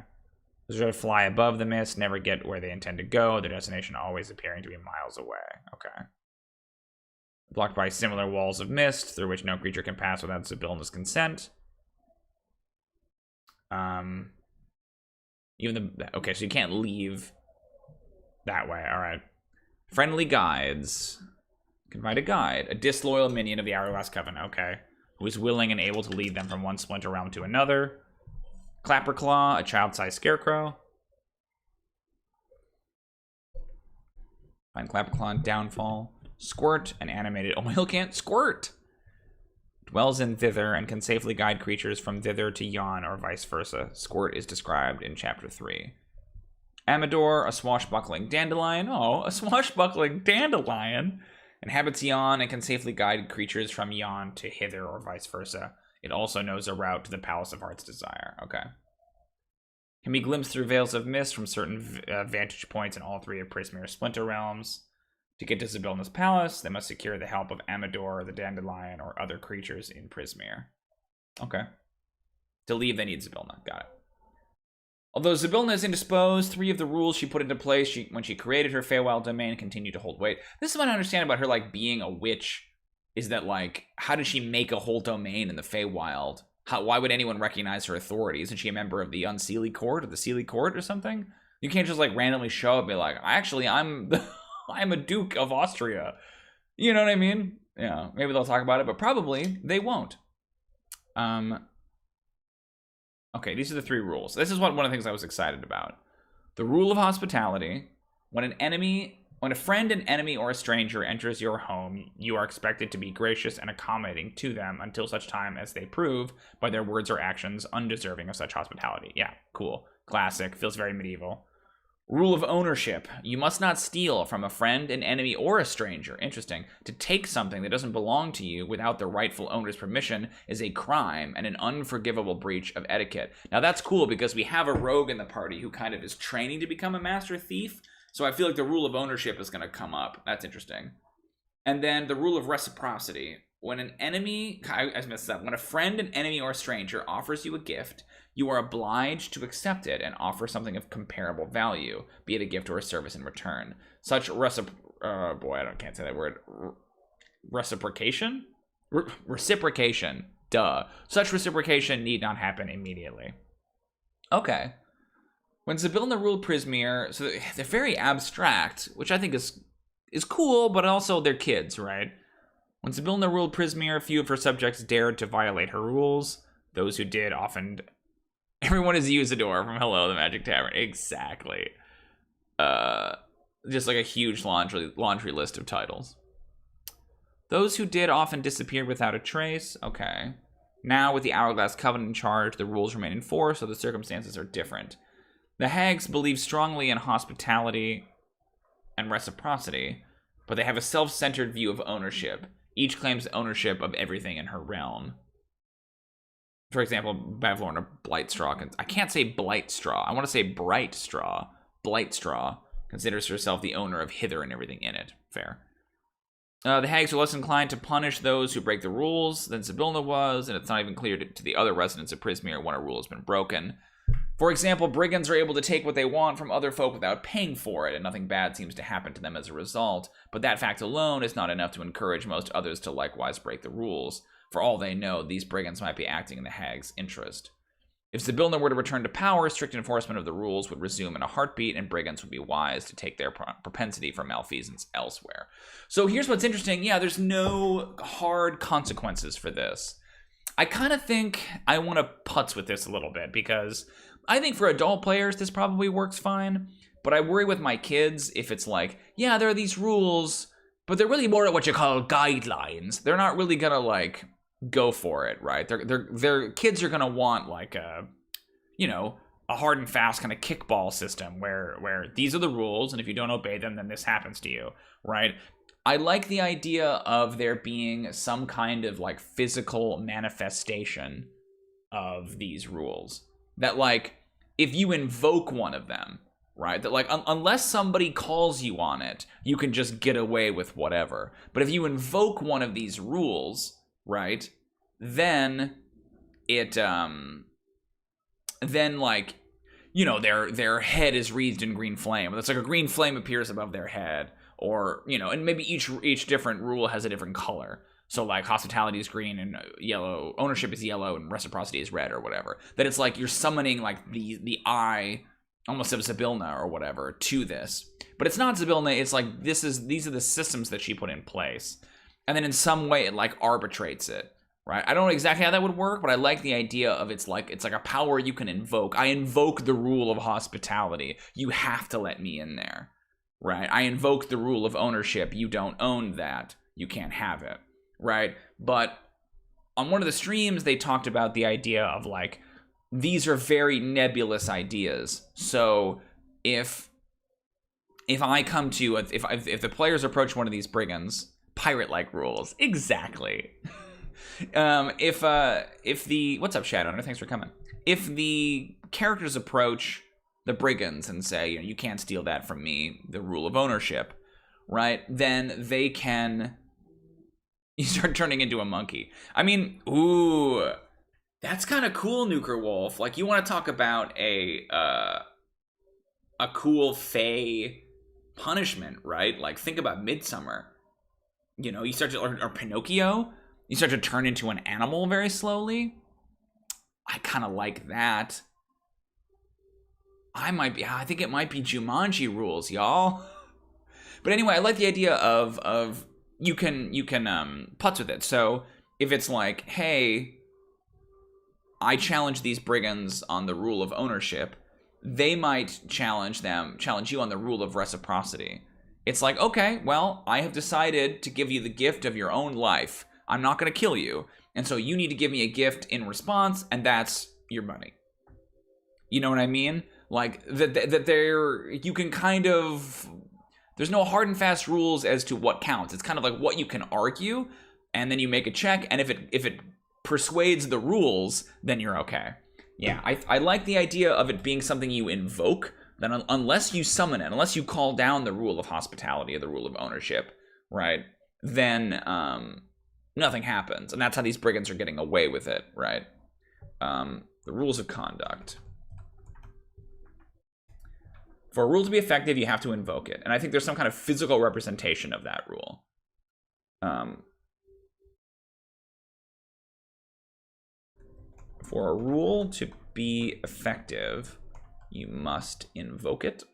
They sort of fly above the mist, never get where they intend to go, their destination always appearing to be miles away. Okay. Blocked by similar walls of mist, through which no creature can pass without Sibylna's consent. Okay, so you can't leave that way. All right. Friendly guides. You can find a guide. A disloyal minion of the Hourglass Coven. Okay. Who is willing and able to lead them from one splinter realm to another. Clapperclaw, a child-sized scarecrow. Find Clapperclaw in Downfall. Squirt, an animated oil can't squirt. Dwells in thither and can safely guide creatures from thither to yon or vice versa. Squirt is described in chapter 3. Amador, a swashbuckling dandelion. Oh, a swashbuckling dandelion. Inhabits yon and can safely guide creatures from yon to hither or vice versa. It also knows a route to the Palace of Heart's Desire. Okay. Can be glimpsed through veils of mist from certain vantage points in all 3 of Prismeer's splinter realms. To get to Sibylna's palace, they must secure the help of Amador, the Dandelion, or other creatures in Prismeer. Okay. To leave, they need Sibylna. Got it. Although Sibylna is indisposed, 3 of the rules she put into place when she created her Feywild domain continue to hold weight. This is what I understand about her, like, being a witch, is that, like, how did she make a whole domain in the Feywild? Why would anyone recognize her authority? Isn't she a member of the Unseelie Court or the Seelie Court or something? You can't just, like, randomly show up and be like, actually, I'm a Duke of Austria. You know what I mean? Yeah, maybe they'll talk about it, but probably they won't. Okay, these are the 3 rules. This is one of the things I was excited about. The rule of hospitality. When a friend, an enemy, or a stranger enters your home, you are expected to be gracious and accommodating to them until such time as they prove, by their words or actions, undeserving of such hospitality. Yeah, cool. Classic. Feels very medieval. Rule of ownership. You must not steal from a friend, an enemy, or a stranger. Interesting. To take something that doesn't belong to you without the rightful owner's permission is a crime and an unforgivable breach of etiquette. Now that's cool because we have a rogue in the party who kind of is training to become a master thief. So I feel like the rule of ownership is going to come up. That's interesting. And then the rule of reciprocity. When an enemy, I messed up. When a friend, an enemy, or a stranger offers you a gift, you are obliged to accept it and offer something of comparable value, be it a gift or a service in return. Such can't say that word. Reciprocation? Reciprocation. Duh. Such reciprocation need not happen immediately. Okay. When Sibylna ruled Prismeer, so they're very abstract, which I think is cool, but also they're kids, right? When Sibylna ruled Prismeer, few of her subjects dared to violate her rules. Those who did often... Everyone is Usador from Hello, the Magic Tavern. Exactly. Just like a huge laundry list of titles. Those who did often disappeared without a trace. Okay. Now, with the Hourglass Covenant in charge, the rules remain in force, so the circumstances are different. The hags believe strongly in hospitality and reciprocity, but they have a self-centered view of ownership. Each claims ownership of everything in her realm. For example, Bavlorna Blightstraw. I can't say Blightstraw. I want to say Brightstraw. Blightstraw considers herself the owner of Hither and everything in it. Fair. The hags are less inclined to punish those who break the rules than Sibylna was, and it's not even clear to the other residents of Prismeer when a rule has been broken. For example, brigands are able to take what they want from other folk without paying for it, and nothing bad seems to happen to them as a result. But that fact alone is not enough to encourage most others to likewise break the rules. For all they know, these brigands might be acting in the hags' interest. If Sibylna were to return to power, strict enforcement of the rules would resume in a heartbeat, and brigands would be wise to take their propensity for malfeasance elsewhere. So here's what's interesting. Yeah, there's no hard consequences for this. I kind of think I want to putz with this a little bit, because I think for adult players, this probably works fine. But I worry with my kids if it's like, yeah, there are these rules, but they're really more what you call guidelines. They're not really gonna like go for it, right? Their kids are gonna want like a, you know, a hard and fast kind of kickball system where these are the rules, and if you don't obey them, then this happens to you, right? I like the idea of there being some kind of like physical manifestation of these rules. That like, if you invoke one of them, right? That like, unless somebody calls you on it, you can just get away with whatever. But if you invoke one of these rules, right, then it, then like, you know, their head is wreathed in green flame. It's like a green flame appears above their head, or, you know, and maybe each different rule has a different color. So like hospitality is green and yellow, ownership is yellow, and reciprocity is red or whatever. That it's like you're summoning like the eye, almost of Zybilna or whatever, to this. But it's not Zybilna, it's like these are the systems that she put in place. And then in some way it like arbitrates it, right? I don't know exactly how that would work, but I like the idea of it's like a power you can invoke. I invoke the rule of hospitality. You have to let me in there, right? I invoke the rule of ownership. You don't own that. You can't have it. Right? But on one of the streams, they talked about the idea of like, these are very nebulous ideas. So if I come to, if the players approach one of these brigands, pirate-like rules, exactly. If the, what's up, Shadowrunner? Thanks for coming. If the characters approach the brigands and say, you know, you can't steal that from me, the rule of ownership, right? Then they can. You start turning into a monkey. I mean, ooh, that's kind of cool, Nuker Wolf. Like, you want to talk about a cool Fey punishment, right? Like, think about Midsummer. You know, you start to, or Pinocchio, you start to turn into an animal very slowly. I kind of like that. I think it might be Jumanji rules, y'all. But anyway, I like the idea of you can putz with it. So if it's like, hey, I challenge these brigands on the rule of ownership, they might challenge you on the rule of reciprocity. It's like, okay, well, I have decided to give you the gift of your own life. I'm not going to kill you. And so you need to give me a gift in response, and that's your money. You know what I mean? Like, that there, you can kind of, there's no hard and fast rules as to what counts. It's kind of like what you can argue, and then you make a check, and if it persuades the rules, then you're okay. Yeah, I like the idea of it being something you invoke, then unless you summon it, unless you call down the rule of hospitality or the rule of ownership, right, then nothing happens. And that's how these brigands are getting away with it, right? The rules of conduct. For a rule to be effective, you have to invoke it. And I think there's some kind of physical representation of that rule. For a rule to be effective, you must invoke it.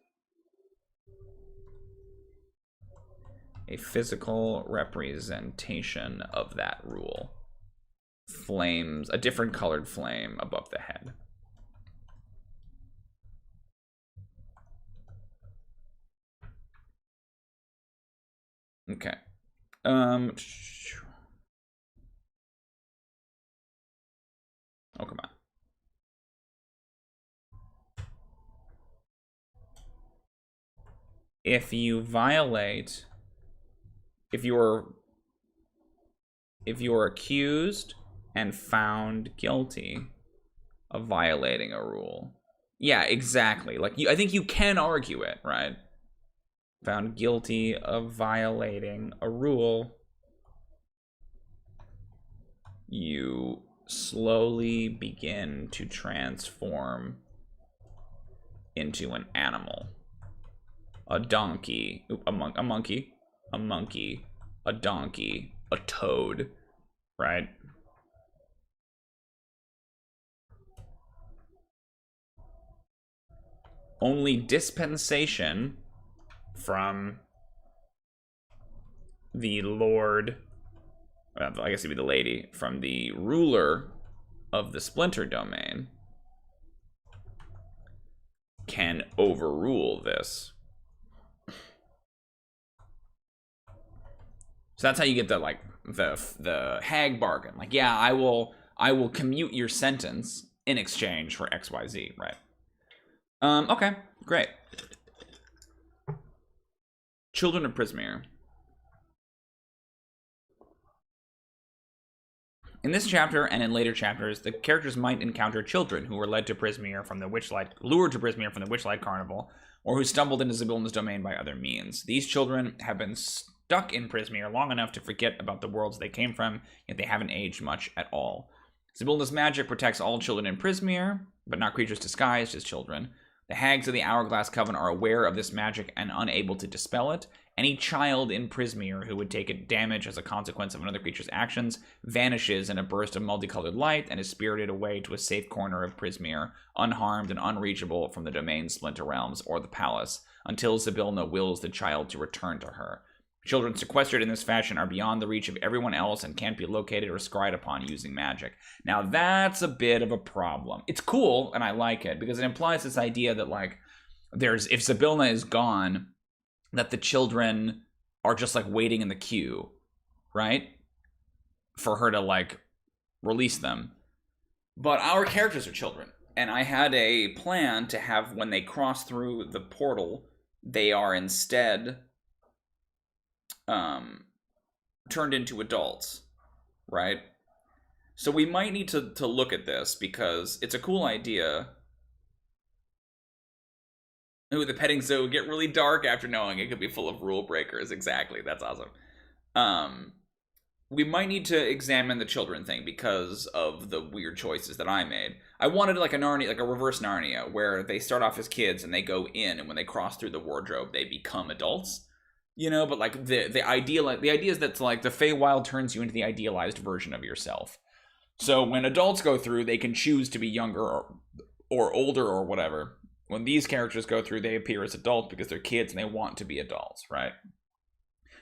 A physical representation of that rule. Flames, a different colored flame above the head. Okay. Oh, come on. If you violate, if you're accused and found guilty of violating a rule. Yeah, exactly. Like, I think you can argue it, right? Found guilty of violating a rule, you slowly begin to transform into an animal. A donkey, a monkey, a donkey, a toad, right? Only dispensation from the Lord, I guess it'd be the lady, from the ruler of the Splinter Domain can overrule this. So that's how you get the like the hag bargain. Like, yeah, I will commute your sentence in exchange for XYZ, right? Okay, great. Children of Prismeer. In this chapter and in later chapters, the characters might encounter children who were led to Prismeer from the lured to Prismeer from the Witchlight Carnival, or who stumbled into Zybilna's domain by other means. These children have been stuck in Prismeer long enough to forget about the worlds they came from, yet they haven't aged much at all. Zybilna's magic protects all children in Prismeer, but not creatures disguised as children. The hags of the Hourglass Coven are aware of this magic and unable to dispel it. Any child in Prismeer who would take damage as a consequence of another creature's actions vanishes in a burst of multicolored light and is spirited away to a safe corner of Prismeer, unharmed and unreachable from the domain's splinter realms or the palace, until Zybilna wills the child to return to her. Children sequestered in this fashion are beyond the reach of everyone else and can't be located or scryed upon using magic. Now that's a bit of a problem. It's cool, and I like it, because it implies this idea that, like, if Zybilna is gone, that the children are just, like, waiting in the queue, right? For her to, like, release them. But our characters are children, and I had a plan to have, when they cross through the portal, they are instead turned into adults, right? So we might need to look at this, because it's a cool idea. Ooh, the petting zoo would get really dark after knowing it could be full of rule breakers. Exactly, that's awesome. We might need to examine the children thing because of the weird choices that I made. I wanted like a Narnia, like a reverse Narnia, where they start off as kids and they go in, and when they cross through the wardrobe, they become adults. You know, but like the idea is that like the Feywild turns you into the idealized version of yourself. So when adults go through, they can choose to be younger or older or whatever. When these characters go through, they appear as adults because they're kids and they want to be adults, right?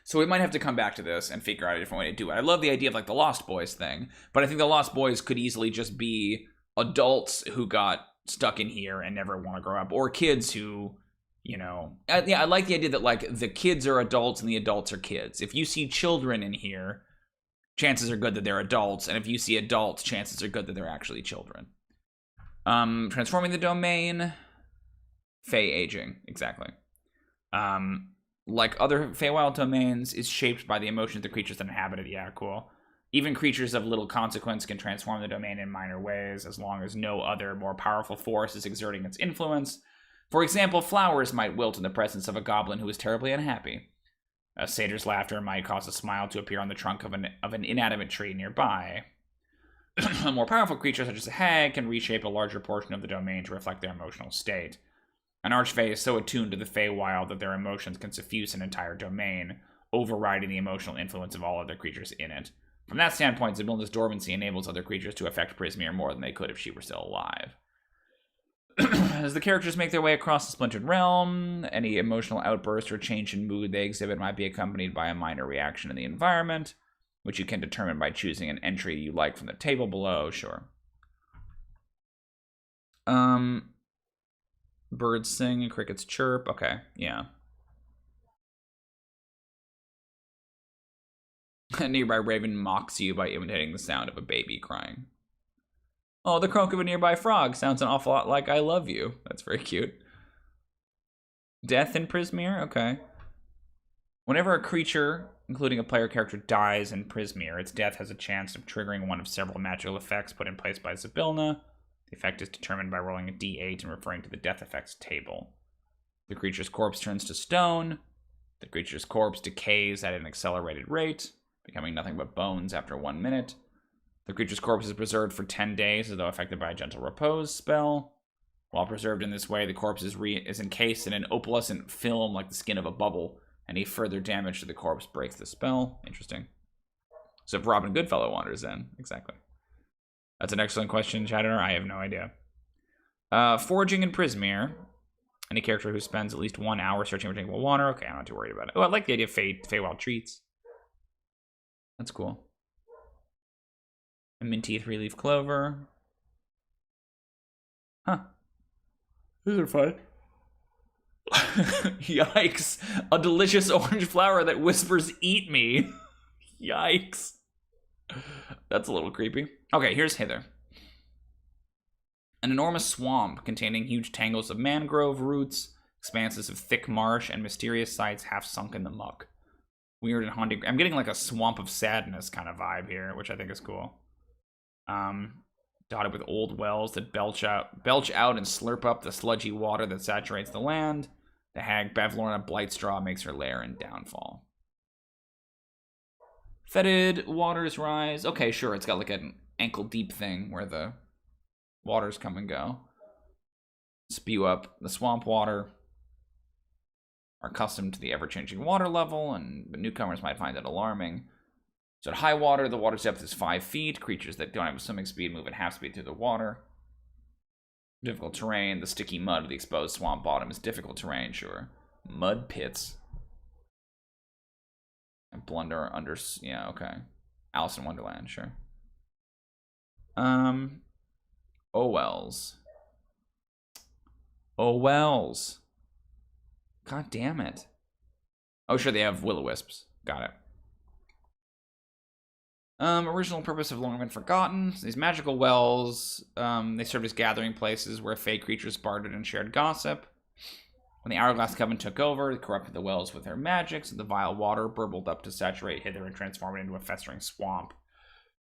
So we might have to come back to this and figure out a different way to do it. I love the idea of like the Lost Boys thing, but I think the Lost Boys could easily just be adults who got stuck in here and never want to grow up, or kids who, you know, I like the idea that like the kids are adults and the adults are kids. If you see children in here, chances are good that they're adults, and if you see adults, chances are good that they're actually children. Transforming the domain, Fey aging, exactly. Like other Feywild domains, is shaped by the emotions of the creatures that inhabit it. Yeah, cool. Even creatures of little consequence can transform the domain in minor ways, as long as no other more powerful force is exerting its influence. For example, flowers might wilt in the presence of a goblin who is terribly unhappy. A satyr's laughter might cause a smile to appear on the trunk of an inanimate tree nearby. A more powerful creature, such as a hag, can reshape a larger portion of the domain to reflect their emotional state. An archfey is so attuned to the Feywild that their emotions can suffuse an entire domain, overriding the emotional influence of all other creatures in it. From that standpoint, Zybilna's dormancy enables other creatures to affect Prismeer more than they could if she were still alive. As the characters make their way across the splintered realm, any emotional outburst or change in mood they exhibit might be accompanied by a minor reaction in the environment, which you can determine by choosing an entry you like from the table below. Sure. Birds sing and crickets chirp. Okay, yeah. A nearby raven mocks you by imitating the sound of a baby crying. Oh, the croak of a nearby frog sounds an awful lot like I love you. That's very cute. Death in Prismeer? Okay. Whenever a creature, including a player character, dies in Prismeer, its death has a chance of triggering one of several magical effects put in place by Zybilna. The effect is determined by rolling a d8 and referring to the death effects table. The creature's corpse turns to stone. The creature's corpse decays at an accelerated rate, becoming nothing but bones after 1 minute. The creature's corpse is preserved for 10 days as though affected by a gentle repose spell. While preserved in this way, the corpse is encased in an opalescent film like the skin of a bubble. Any further damage to the corpse breaks the spell. Interesting. So if Robin Goodfellow wanders in, exactly. That's an excellent question, Chatterer. I have no idea. Foraging in Prismeer. Any character who spends at least 1 hour searching for drinkable water. Okay, I'm not too worried about it. Oh, I like the idea of Feywild treats. That's cool. A minty 3-leaf clover. Huh. These are fun. Yikes. A delicious orange flower that whispers, "Eat me." Yikes. That's a little creepy. Okay, here's Hither. An enormous swamp containing huge tangles of mangrove roots, expanses of thick marsh, and mysterious sites half sunk in the muck. Weird and haunting. I'm getting like a swamp of sadness kind of vibe here, which I think is cool. Dotted with old wells that belch out and slurp up the sludgy water that saturates the land. The hag Bavlorna Blightstraw makes her lair in downfall. Fetid waters rise. Okay, sure, it's got like an ankle-deep thing where the waters come and go. Spew up the swamp water. Are accustomed to the ever-changing water level, but newcomers might find it alarming. So at high water, the water's depth is 5 feet. Creatures that don't have a swimming speed move at half speed through the water. Difficult terrain. The sticky mud of the exposed swamp bottom is difficult terrain, sure. Mud pits. And blunder under... Yeah, okay. Alice in Wonderland, sure. Oh wells. Oh wells. God damn it. Oh, sure, they have will-o-wisps. Got it. Original purpose have long been forgotten. These magical wells, they served as gathering places where fey creatures bartered and shared gossip. When the Hourglass Coven took over, they corrupted the wells with their magic, so the vile water burbled up to saturate Hither and transform it into a festering swamp.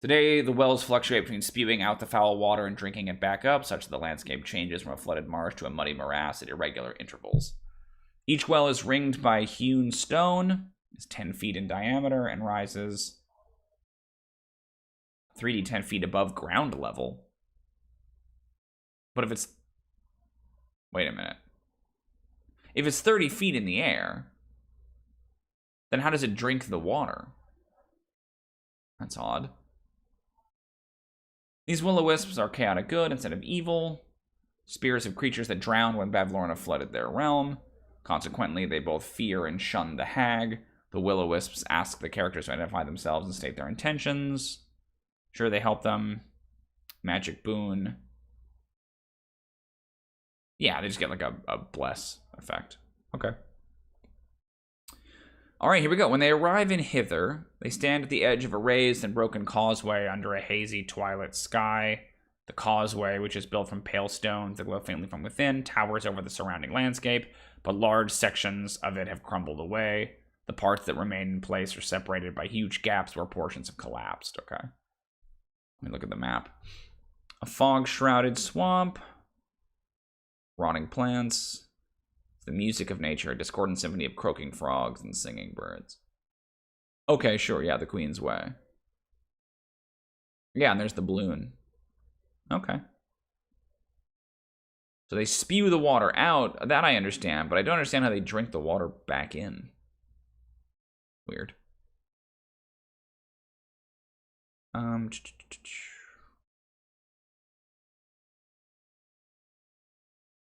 Today, the wells fluctuate between spewing out the foul water and drinking it back up, such that the landscape changes from a flooded marsh to a muddy morass at irregular intervals. Each well is ringed by hewn stone, is 10 feet in diameter, and rises 3 to 10 feet above ground level. But if it's... Wait a minute. If it's 30 feet in the air, then how does it drink the water? That's odd. These will-o-wisps are chaotic good instead of evil. Spirits of creatures that drowned when Bavlorna flooded their realm. Consequently, they both fear and shun the hag. The will-o-wisps ask the characters to identify themselves and state their intentions. Sure, they help them. Magic boon. Yeah, they just get like a bless effect. Okay. Alright, here we go. When they arrive in Hither, they stand at the edge of a raised and broken causeway under a hazy twilight sky. The causeway, which is built from pale stones that glow faintly from within, towers over the surrounding landscape, but large sections of it have crumbled away. The parts that remain in place are separated by huge gaps where portions have collapsed. Okay. Let me look at the map. A fog-shrouded swamp. Rotting plants. The music of nature, a discordant symphony of croaking frogs and singing birds. Okay, sure, yeah, the Queen's Way. Yeah, and there's the balloon. Okay. So they spew the water out. That I understand, but I don't understand how they drink the water back in. Weird.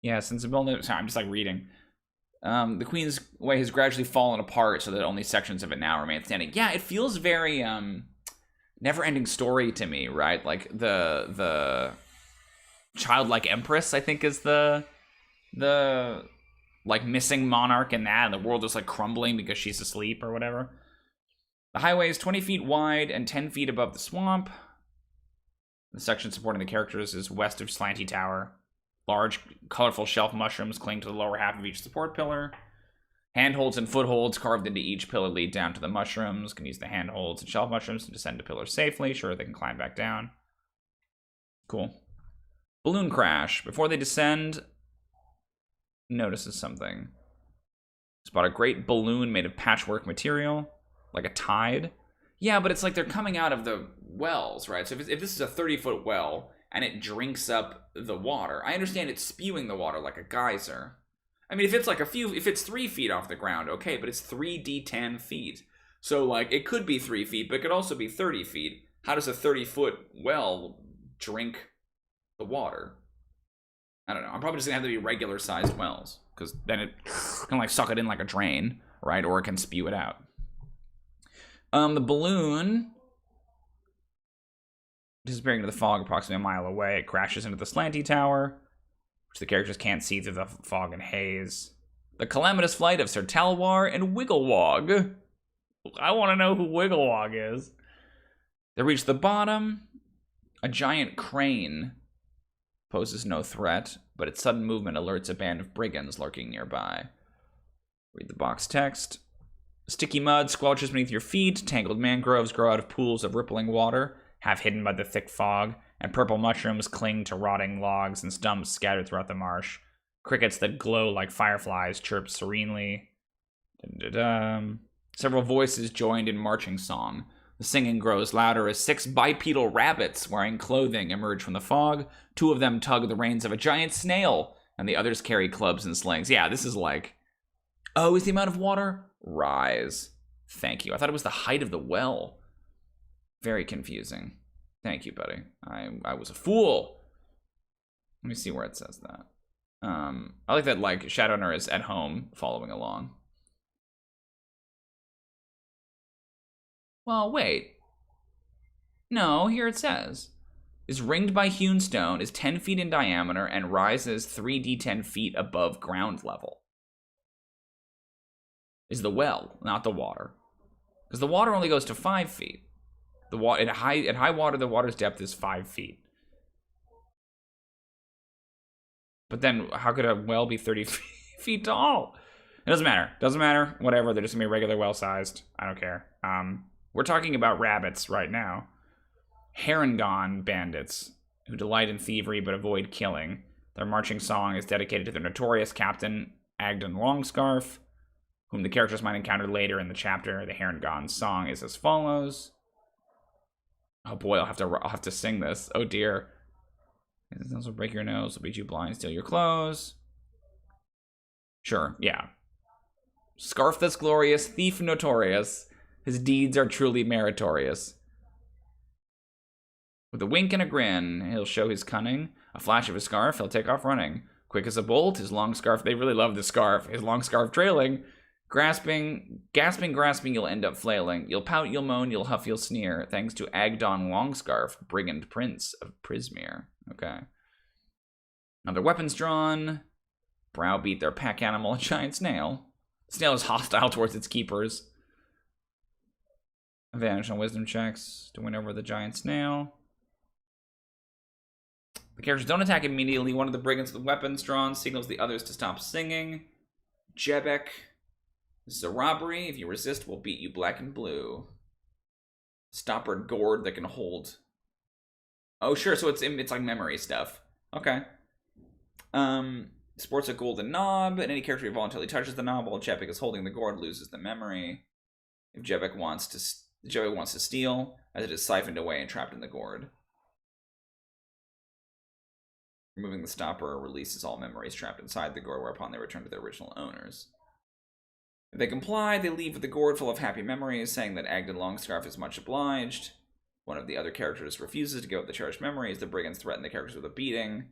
Yeah, since the building... Sorry, I'm just like reading. The Queen's Way has gradually fallen apart so that only sections of it now remain standing. Yeah, it feels very never-ending story to me, right? Like the childlike empress, I think, is the like missing monarch in that, and the world is like crumbling because she's asleep or whatever. The highway is 20 feet wide and 10 feet above the swamp. The section supporting the characters is west of Slanty Tower. Large, colorful shelf mushrooms cling to the lower half of each support pillar. Handholds and footholds carved into each pillar lead down to the mushrooms. Can use the handholds and shelf mushrooms to descend to pillars safely. Sure, they can climb back down. Cool. Balloon crash. Before they descend, notices something. Spot a great balloon made of patchwork material, like a tide. Yeah, but it's like they're coming out of the wells, right? So if this is a 30-foot well and it drinks up the water, I understand it's spewing the water like a geyser. I mean, if it's 3 feet off the ground, okay, but it's 3d10 feet. So, like, it could be 3 feet, but it could also be 30 feet. How does a 30-foot well drink the water? I don't know. I'm probably just gonna have to be regular-sized wells, because then it can, like, suck it in like a drain, right? Or it can spew it out. The balloon, disappearing into the fog approximately a mile away, it crashes into the Slanty Tower, which the characters can't see through the fog and haze. The calamitous flight of Sir Talwar and Wigglewog. I want to know who Wigglewog is. They reach the bottom. A giant crane poses no threat, but its sudden movement alerts a band of brigands lurking nearby. Read the box text. Sticky mud squelches beneath your feet. Tangled mangroves grow out of pools of rippling water, half hidden by the thick fog, and purple mushrooms cling to rotting logs and stumps scattered throughout the marsh. Crickets that glow like fireflies chirp serenely. Several voices joined in marching song. The singing grows louder as 6 bipedal rabbits wearing clothing emerge from the fog. 2 of them tug the reins of a giant snail, and the others carry clubs and slings. Yeah, this is like... Oh, is the amount of water? Rise. Thank you. I thought it was the height of the well. Very confusing. Thank you, buddy. I was a fool. Let me see where it says that. I like that, like, Shadowrunner is at home following along. Well, wait. No, here it says. Is ringed by hewn stone, is 10 feet in diameter, and rises 3d10 feet above ground level. Is the well, not the water. Because the water only goes to 5 feet. At high water, the water's depth is 5 feet. But then, how could a well be 30 feet tall? It doesn't matter. Doesn't matter. Whatever. They're just gonna be regular well-sized. I don't care. We're talking about rabbits right now. Harengon bandits who delight in thievery but avoid killing. Their marching song is dedicated to their notorious captain, Agden Longscarf, whom the characters might encounter later in the chapter. The Harengon song is as follows. Oh boy, I'll have to sing this. Oh dear. This will break your nose, will beat you blind, steal your clothes. Sure, yeah. Scarf that's glorious, thief notorious. His deeds are truly meritorious. With a wink and a grin, he'll show his cunning. A flash of his scarf, he'll take off running. Quick as a bolt, his long scarf, they really love the scarf. His long scarf trailing. Gasping, you'll end up flailing. You'll pout, you'll moan, you'll huff, you'll sneer. Thanks to Agdon Longscarf, brigand prince of Prismere. Okay. Now their weapons drawn. Browbeat their pack animal, a giant snail. The snail is hostile towards its keepers. Advantage on wisdom checks to win over the giant snail. The characters don't attack immediately. One of the brigands with weapons drawn signals the others to stop singing. Jebek. This is a robbery. If you resist, we'll beat you black and blue. Stopper gourd that can hold. Oh, sure. So it's like memory stuff. Okay. Sports a golden knob, and any character who voluntarily touches the knob while Jebek is holding the gourd loses the memory. If Jebek wants to steal, as it is siphoned away and trapped in the gourd. Removing the stopper releases all memories trapped inside the gourd, whereupon they return to their original owners. If they comply, they leave with the gourd full of happy memories, saying that Agden Longscarf is much obliged. One of the other characters refuses to give up the cherished memories. The brigands threaten the characters with a beating.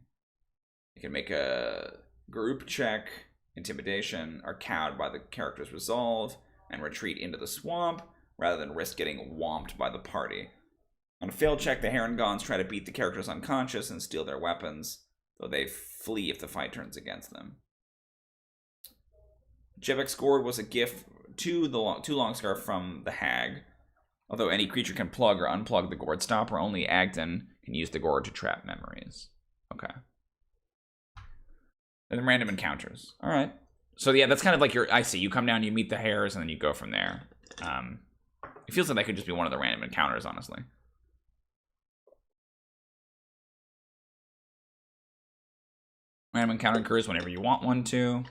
They can make a group check, intimidation, are cowed by the character's resolve, and retreat into the swamp, rather than risk getting whomped by the party. On a failed check, the Herongons try to beat the characters unconscious and steal their weapons, though they flee if the fight turns against them. Jebek's gourd was a gift to Longscarf from the hag. Although any creature can plug or unplug the gourd stopper, only Agden can use the gourd to trap memories. Okay. And then random encounters. All right. So yeah, that's kind of like I see. You come down, you meet the hares, and then you go from there. It feels like that could just be one of the random encounters, honestly. Random encounter occurs whenever you want one to.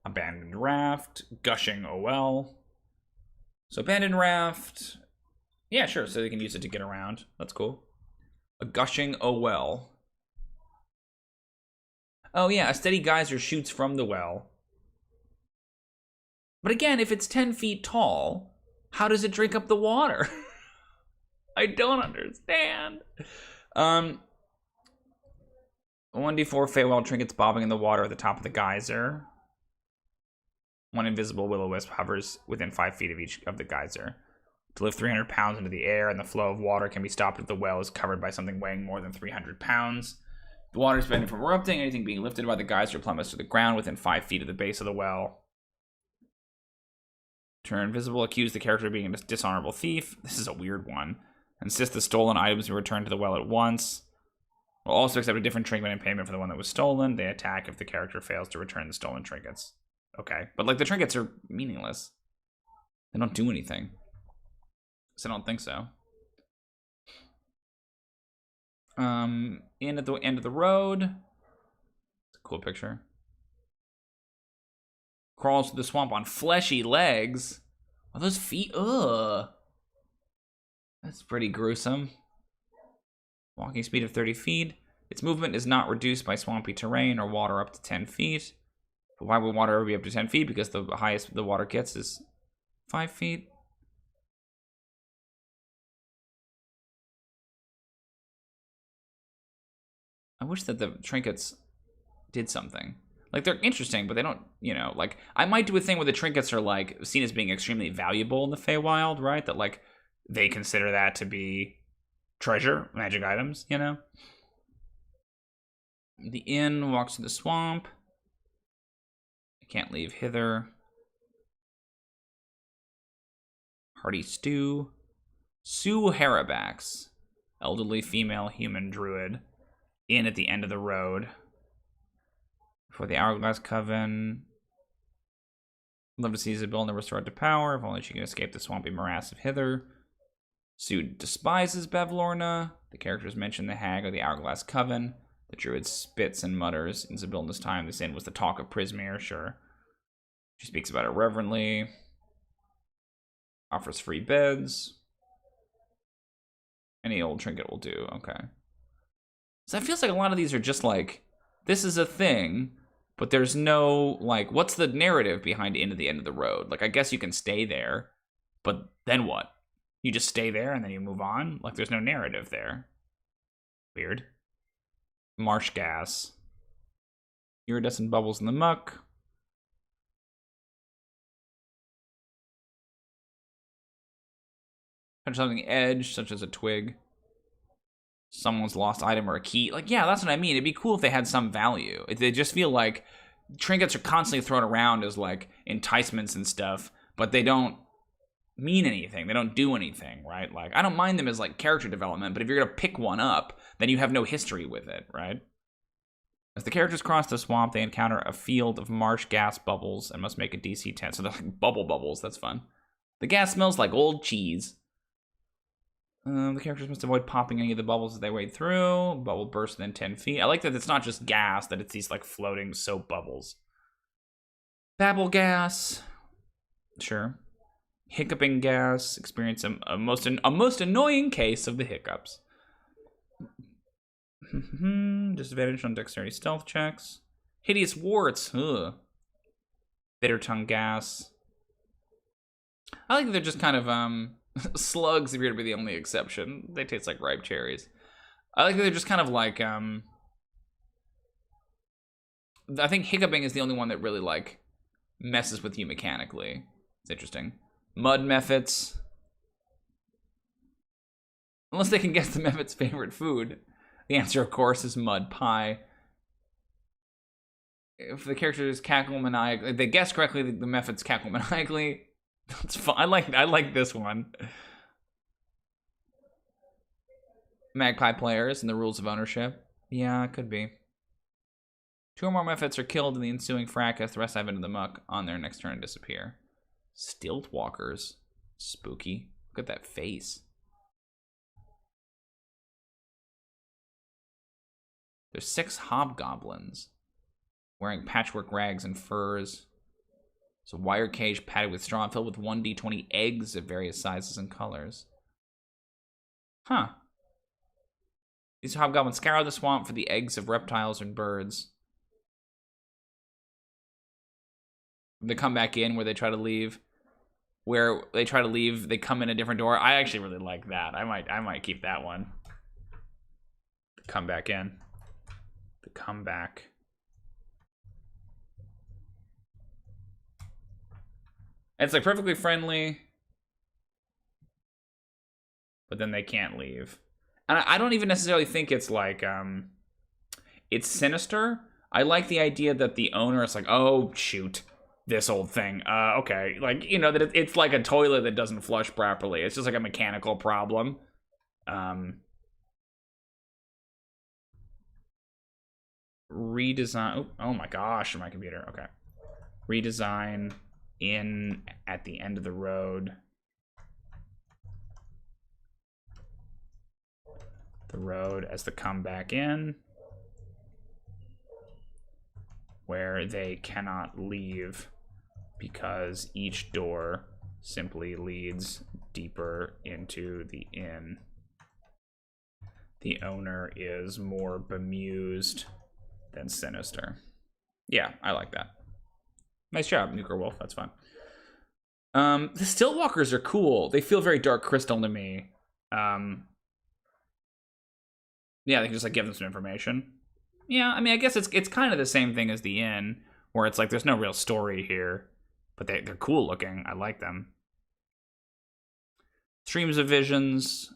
Abandoned raft, gushing a well. So abandoned raft, yeah, sure. So they can use it to get around. That's cool. A gushing a well. Oh yeah, a steady geyser shoots from the well. But again, if it's 10 feet tall, how does it drink up the water? I don't understand. 1d4 Feywild trinkets bobbing in the water at the top of the geyser. One invisible will-o-wisp hovers within 5 feet of each of the geyser. To lift 300 pounds into the air, and the flow of water can be stopped if the well is covered by something weighing more than 300 pounds. The water is prevented from erupting. Anything being lifted by the geyser plummets to the ground within 5 feet of the base of the well. Turn invisible. Accuse the character of being a dishonorable thief. This is a weird one. Insist the stolen items be returned to the well at once. Will also accept a different trinket in payment for the one that was stolen. They attack if the character fails to return the stolen trinkets. Okay. But, like, the trinkets are meaningless. They don't do anything. So I don't think so. In at the end of the road. It's a cool picture. Crawls through the swamp on fleshy legs. Are those feet? Ugh. That's pretty gruesome. Walking speed of 30 feet. Its movement is not reduced by swampy terrain or water up to 10 feet. But why would water ever be up to 10 feet? Because the highest the water gets is 5 feet. I wish that the trinkets did something. Like, they're interesting, but they don't, you know, like, I might do a thing where the trinkets are, like, seen as being extremely valuable in the Feywild, right? That, like, they consider that to be treasure, magic items, you know? The inn walks to the swamp. I can't leave hither. Hearty stew. Sue Harabax. Elderly female human druid. Inn at the end of the road. For the Hourglass Coven. Love to see Isabella restored to power. If only she can escape the swampy morass of hither. Sue despises Bevlorna. The characters mention the hag of the Hourglass Coven. The druid spits and mutters. In Zabilna's time, this inn was the talk of Prismere, sure. She speaks about it reverently. Offers free beds. Any old trinket will do, okay. So it feels like a lot of these are just like, this is a thing, but there's no, like, what's the narrative behind Inn at the End of the Road? Like, I guess you can stay there, but then what? You just stay there and then you move on? Like, there's no narrative there. Weird. Marsh gas. Iridescent bubbles in the muck. Touch something edge, such as a twig. Someone's lost item or a key. Like, yeah, that's what I mean. It'd be cool if they had some value. They just feel like trinkets are constantly thrown around as, like, enticements and stuff, but they don't mean anything. They don't do anything, right? Like, I don't mind them as, like, character development, but if you're gonna pick one up, then you have no history with it, right? As the characters cross the swamp, they encounter a field of marsh gas bubbles and must make a DC 10. So they're like bubble bubbles. That's fun. The gas smells like old cheese. The characters must avoid popping any of the bubbles as they wade through. Bubble bursts within 10 feet. I like that it's not just gas, that it's these, like, floating soap bubbles. Babble gas. Sure. Hiccuping gas. Experience a most annoying case of the hiccups. Disadvantage on dexterity stealth checks. Hideous warts. Ugh. Bitter tongue gas. I like that they're just kind of, slugs appear to be the only exception. They taste like ripe cherries. I like that they're just kind of like, I think hiccuping is the only one that really, like, messes with you mechanically. It's interesting. Mud mephits. Unless they can guess the mephit's favorite food. The answer, of course, is mud pie. If the characters cackle maniacally, if they guess correctly, the mephits cackle maniacally. That's fun. I like this one. Magpie players and the rules of ownership. Yeah, it could be. 2 or more mephits are killed in the ensuing fracas. The rest dive into the muck on their next turn and disappear. Stilt walkers. Spooky. Look at that face. There's 6 hobgoblins wearing patchwork rags and furs. It's a wire cage padded with straw filled with 1d20 eggs of various sizes and colors. Huh. These hobgoblins scour the swamp for the eggs of reptiles and birds. They come back in where they try to leave. Where they try to leave, they come in a different door. I actually really like that. I might keep that one. Come back in. The comeback. It's like perfectly friendly, but then they can't leave. And I don't even necessarily think it's like, It's sinister. I like the idea that the owner is like, oh, shoot, this old thing. Okay. Like, you know, that it's like a toilet that doesn't flush properly. It's just like a mechanical problem. Redesign. Oh my gosh, my computer. Okay. Redesign in at the end of the road. The road as the comeback in, where they cannot leave because each door simply leads deeper into the inn. The owner is more bemused than sinister. Yeah, I like that. Nice job, Nuker Wolf. That's fun. The Stillwalkers are cool. They feel very Dark Crystal to me. Yeah, they can just like give them some information. Yeah, I mean, I guess it's kind of the same thing as the inn, where it's like there's no real story here, but they're cool looking. I like them. Streams of visions.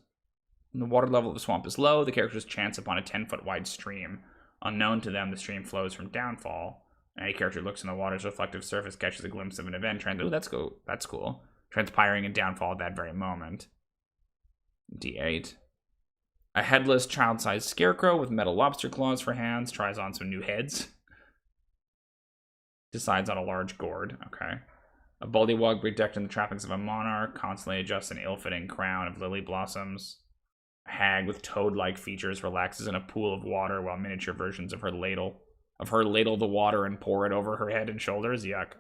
The water level of the swamp is low. The characters chance upon a 10-foot wide stream. Unknown to them, the stream flows from downfall. Any character looks in the water's reflective surface, catches a glimpse of an event. Oh, that's cool. That's cool. Transpiring in downfall at that very moment. D8. A headless, child-sized scarecrow with metal lobster claws for hands tries on some new heads. Decides on a large gourd. Okay. A bullywug bedecked in the trappings of a monarch constantly adjusts an ill-fitting crown of lily blossoms. A hag with toad-like features relaxes in a pool of water while miniature versions of her ladle the water and pour it over her head and shoulders. Yuck.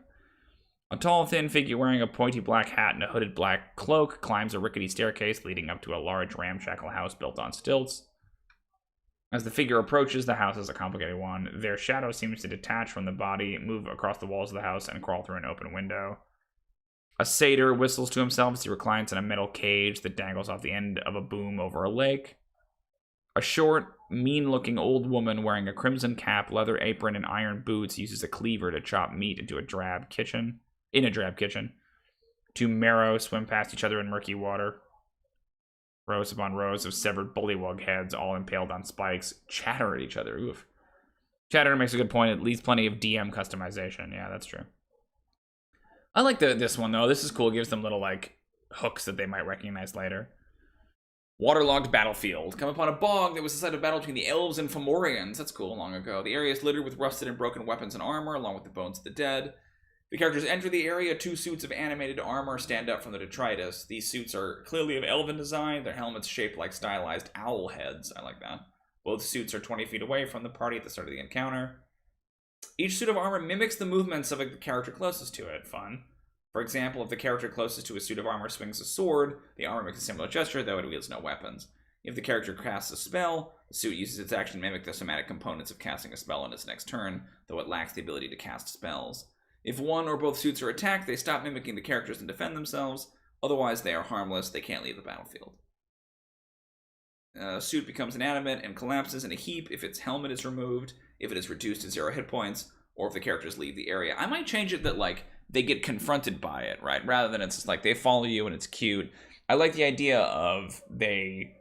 A tall, thin figure wearing a pointy black hat and a hooded black cloak climbs a rickety staircase leading up to a large ramshackle house built on stilts. As the figure approaches, the house is a complicated one. Their shadow seems to detach from the body, move across the walls of the house, and crawl through an open window. A satyr whistles to himself as he reclines in a metal cage that dangles off the end of a boom over a lake. A short, mean-looking old woman wearing a crimson cap, leather apron, and iron boots uses a cleaver to chop meat in a drab kitchen. Two marrow swim past each other in murky water. Rows upon rows of severed bullywug heads, all impaled on spikes, chatter at each other. Oof. Chatter makes a good point. It leaves plenty of DM customization. Yeah, that's true. I like this one, though. This is cool. It gives them little, like, hooks that they might recognize later. Waterlogged battlefield. Come upon a bog that was the site of battle between the elves and Fomorians. That's cool, long ago. The area is littered with rusted and broken weapons and armor, along with the bones of the dead. The characters enter the area. 2 suits of animated armor stand up from the detritus. These suits are clearly of elven design. Their helmets shaped like stylized owl heads. I like that. Both suits are 20 feet away from the party at the start of the encounter. Each suit of armor mimics the movements of a character closest to it. Fun. For example, if the character closest to a suit of armor swings a sword, the armor makes a similar gesture, though it wields no weapons. If the character casts a spell, the suit uses its action to mimic the somatic components of casting a spell on its next turn, though it lacks the ability to cast spells. If one or both suits are attacked, they stop mimicking the characters and defend themselves. Otherwise, they are harmless. They can't leave the battlefield. A suit becomes inanimate and collapses in a heap if its helmet is removed, if it is reduced to 0 hit points, or if the characters leave the area. I might change it that, like, they get confronted by it, right? Rather than it's just like they follow you and it's cute. I like the idea of they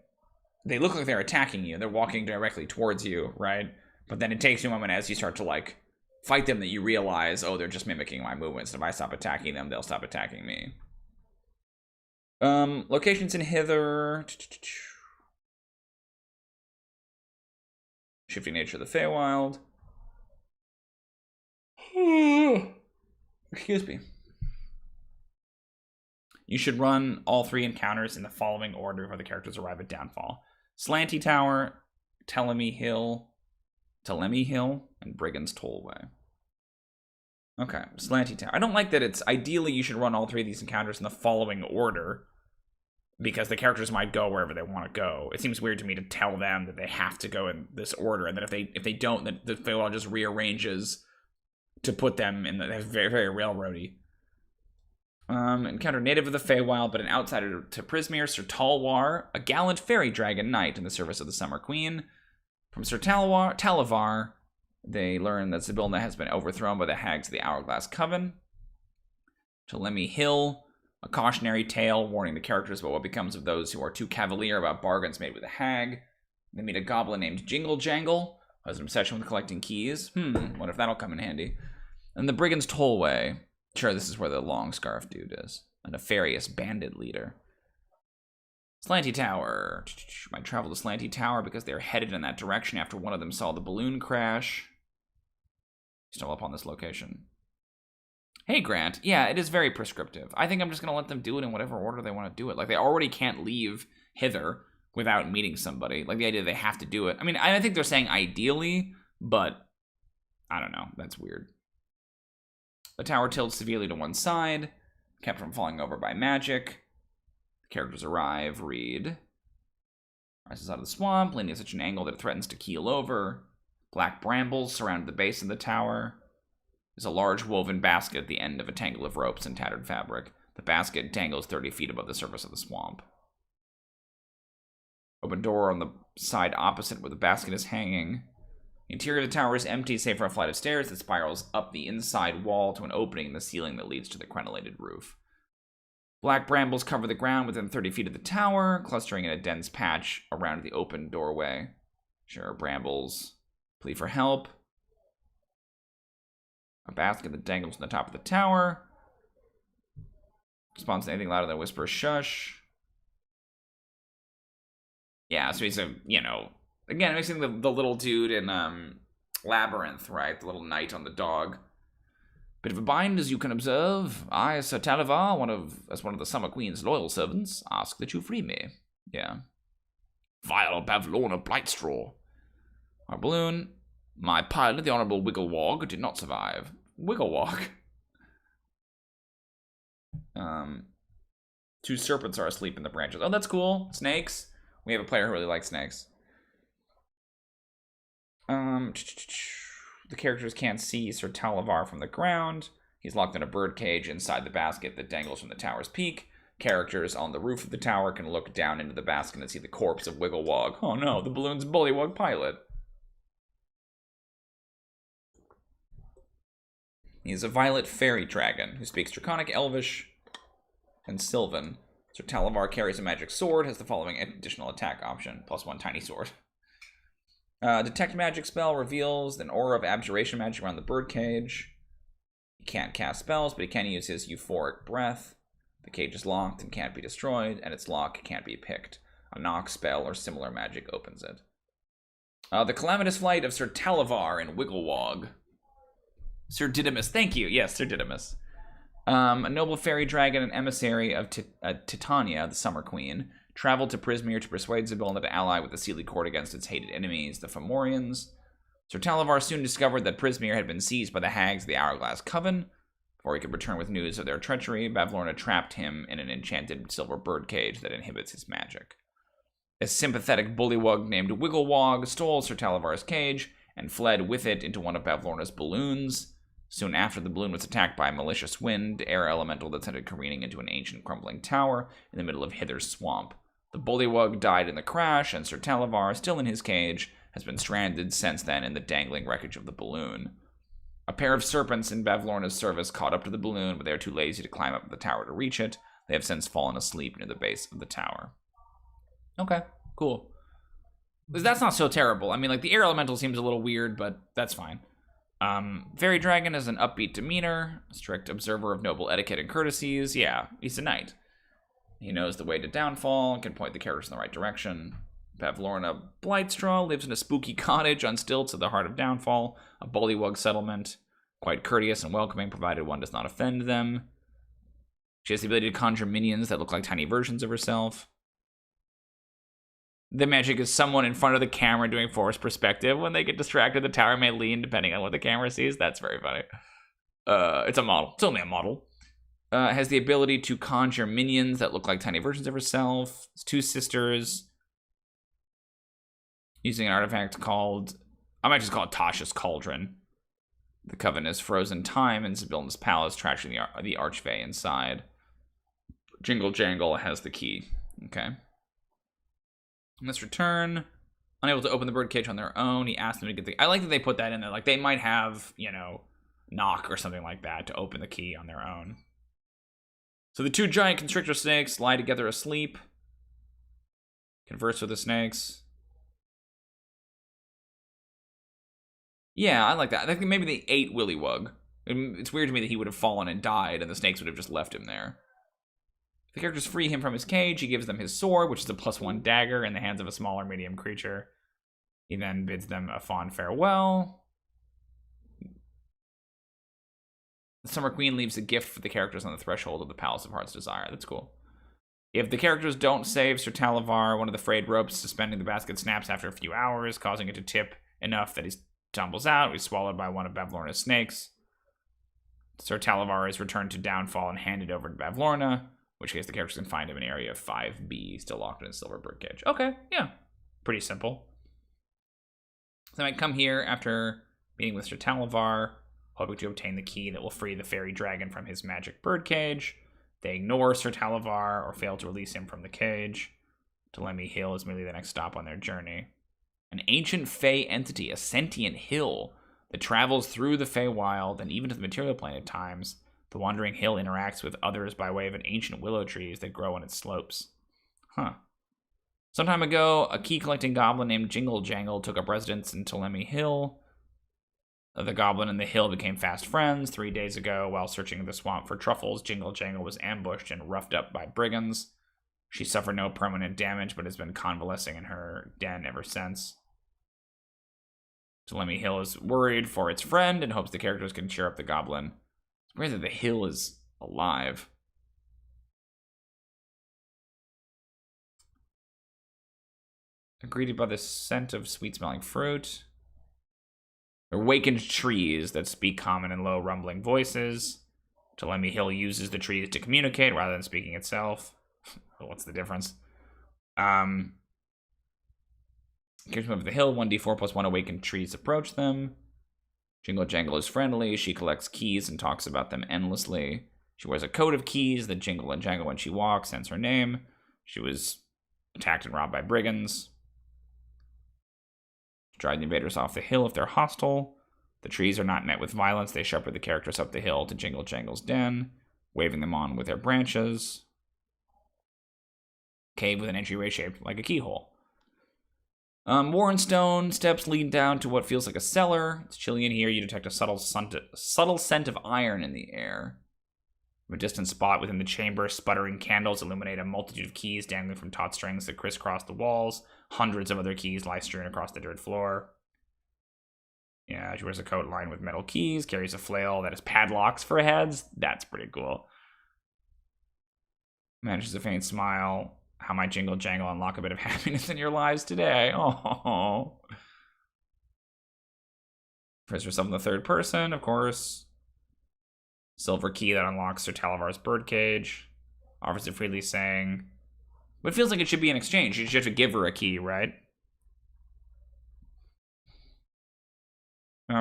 look like they're attacking you. They're walking directly towards you, right? But then it takes you a moment as you start to, like, fight them that you realize, oh, they're just mimicking my movements. If I stop attacking them, they'll stop attacking me. Locations in Hither. Shifting nature of the Feywild. Excuse me. You should run all 3 encounters in the following order before the characters arrive at Downfall. Slanty Tower, Telemy Hill, and Brigand's Tollway. Okay, Slanty Tower. I don't like that it's... Ideally, you should run all 3 of these encounters in the following order, because the characters might go wherever they want to go. It seems weird to me to tell them that they have to go in this order, and that if they don't, then the Feywild just rearranges to put them in the... They're very, very railroady. Encounter native of the Feywild, but an outsider to Prismeer, Sir Talwar, a gallant fairy dragon knight in the service of the Summer Queen. From Sir Talavar, they learn that Sibilna has been overthrown by the hags of the Hourglass Coven. Telemy Hill, a cautionary tale warning the characters about what becomes of those who are too cavalier about bargains made with a hag. They meet a goblin named Jingle Jangle, Has an obsession with collecting keys. What if that'll come in handy? And the Brigand's Tollway. Sure, this is where the long scarf dude is. A nefarious bandit leader. Slanty Tower. Might travel to Slanty Tower because they're headed in that direction after one of them saw the balloon crash. Still up on this location. Hey, Grant. Yeah, it is very prescriptive. I think I'm just going to let them do it in whatever order they want to do it. Like, they already can't leave hither without meeting somebody. Like, the idea they have to do it. I mean, I think they're saying ideally, but I don't know. That's weird. The tower tilts severely to one side, kept from falling over by magic. The characters arrive, read. Rises out of the swamp, leaning at such an angle that it threatens to keel over. Black brambles surround the base of the tower. There's a large woven basket at the end of a tangle of ropes and tattered fabric. The basket dangles 30 feet above the surface of the swamp. Open door on the side opposite where the basket is hanging. The interior of the tower is empty, save for a flight of stairs that spirals up the inside wall to an opening in the ceiling that leads to the crenellated roof. Black brambles cover the ground within 30 feet of the tower, clustering in a dense patch around the open doorway. Sure, brambles plead for help. A basket that dangles from the top of the tower. Responds to anything louder than a whisper, shush. Yeah, so he's a, again, it makes me think the little dude in Labyrinth, right? The little knight on the dog. Bit of a bind, as you can observe. I, Sir Talavar, as one of the Summer Queen's loyal servants, ask that you free me. Yeah. Vile Bavlorna Blightstraw. Our balloon. My pilot, the Honorable Wigglewog, did not survive. Wigglewog? Two serpents are asleep in the branches. Oh, that's cool. Snakes. We have a player who really likes snakes. The characters can't see Sir Talavar from the ground. He's locked in a birdcage inside the basket that dangles from the tower's peak. Characters on the roof of the tower can look down into the basket and see the corpse of Wigglewog. Oh no, the balloon's Bullywug pilot. He's a violet fairy dragon who speaks Draconic, Elvish, and Sylvan. Sir Talavar carries a magic sword, has the following additional attack option, +1 tiny sword. Detect magic spell reveals an aura of abjuration magic around the birdcage. He can't cast spells, but he can use his euphoric breath. The cage is locked and can't be destroyed, and its lock can't be picked. A knock spell or similar magic opens it. The calamitous flight of Sir Talavar and Wigglewog. Sir Didymus, thank you. Yes, Sir Didymus. A noble fairy dragon and emissary of Titania, the Summer Queen, traveled to Prismeer to persuade Zybilna to ally with the Sealy Court against its hated enemies, the Fomorians. Sir Talavar soon discovered that Prismeer had been seized by the hags of the Hourglass Coven. Before he could return with news of their treachery, Bavlorna trapped him in an enchanted silver birdcage that inhibits his magic. A sympathetic bullywug named Wigglewog stole Sir Talavar's cage and fled with it into one of Bavlorna's balloons. Soon after, the balloon was attacked by a malicious wind, air elemental that sent it careening into an ancient crumbling tower in the middle of Hither's swamp. The bullywug died in the crash, and Sir Talavar, still in his cage, has been stranded since then in the dangling wreckage of the balloon. A pair of serpents in Bavlorna's service caught up to the balloon, but they are too lazy to climb up the tower to reach it. They have since fallen asleep near the base of the tower. Okay, cool. That's not so terrible. I mean, like, the air elemental seems a little weird, but that's fine. Fairy Dragon has an upbeat demeanor, a strict observer of noble etiquette and courtesies. Yeah, he's a knight. He knows the way to downfall and can point the characters in the right direction. Bavlorna Blightstraw lives in a spooky cottage on stilts at the heart of downfall, a bullywug settlement, quite courteous and welcoming provided one does not offend them. She has the ability to conjure minions that look like tiny versions of herself. The magic is someone in front of the camera doing forced perspective. When they get distracted, the tower may lean depending on what the camera sees. That's very funny. It's a model. It's only a model. Has the ability to conjure minions that look like tiny versions of herself. It's two sisters. Using an artifact called... I might just call it Tasha's Cauldron. The Coven is frozen time in Zybilna's palace, trashing the archway inside. Jingle Jangle has the key. Okay. Let's return. Unable to open the birdcage on their own. He asked them to get the... I like that they put that in there. Like, they might have, knock or something like that to open the key on their own. So the two giant constrictor snakes lie together asleep. Converse with the snakes. Yeah, I like that. I think maybe they ate Willywug. It's weird to me that he would have fallen and died, and the snakes would have just left him there. If the characters free him from his cage, he gives them his sword, which is a +1 dagger in the hands of a small or medium creature. He then bids them a fond farewell. The Summer Queen leaves a gift for the characters on the threshold of the Palace of Heart's Desire. That's cool. If the characters don't save Sir Talavar, one of the frayed ropes suspending the basket snaps after a few hours, causing it to tip enough that he tumbles out. He's swallowed by one of Bavlorna's snakes. Sir Talavar is returned to Downfall and handed over to Bavlorna, in which case the characters can find him in area 5B, still locked in a silver birdcage. Okay, yeah. Pretty simple. So they might come here after meeting with Sir Talavar, hoping to obtain the key that will free the fairy dragon from his magic birdcage. They ignore Sir Talavar or fail to release him from the cage. Telemi Hill is merely the next stop on their journey. An ancient Fey entity, a sentient hill that travels through the Feywild and even to the material plane at times. The wandering hill interacts with others by way of an ancient willow trees that grow on its slopes. Huh. Some time ago, a key-collecting goblin named Jingle Jangle took up residence in Telemi Hill. The goblin and the hill became fast friends. 3 days ago, while searching the swamp for truffles, Jingle Jangle was ambushed and roughed up by brigands. She suffered no permanent damage, but has been convalescing in her den ever since. Telemi Hill is worried for its friend and hopes the characters can cheer up the goblin. It's weird that the hill is alive. Greeted by the scent of sweet-smelling fruit. Awakened trees that speak common and low rumbling voices. Telemi Hill uses the trees to communicate rather than speaking itself. What's the difference? Characters move to the hill. 1d4 plus 1 awakened trees approach them. Jingle Jangle is friendly. She collects keys and talks about them endlessly. She wears a coat of keys that jingle and jangle when she walks, hence her name. She was attacked and robbed by brigands. Drive the invaders off the hill if they're hostile. The trees are not met with violence. They shepherd the characters up the hill to Jingle Jangle's den, waving them on with their branches. Cave with an entryway shaped like a keyhole. Warrenstone steps lead down to what feels like a cellar. It's chilly in here. You detect a subtle scent of iron in the air. From a distant spot within the chamber, sputtering candles illuminate a multitude of keys dangling from taut strings that crisscross the walls. Hundreds of other keys lie strewn across the dirt floor. Yeah, she wears a coat lined with metal keys, carries a flail that has padlocks for heads. That's pretty cool. Manages a faint smile. How might Jingle Jangle unlock a bit of happiness in your lives today? Oh. First herself in the third person, of course. Silver key that unlocks Sir Talavar's birdcage. Offers it freely, saying... But it feels like it should be an exchange. You should have to give her a key, right?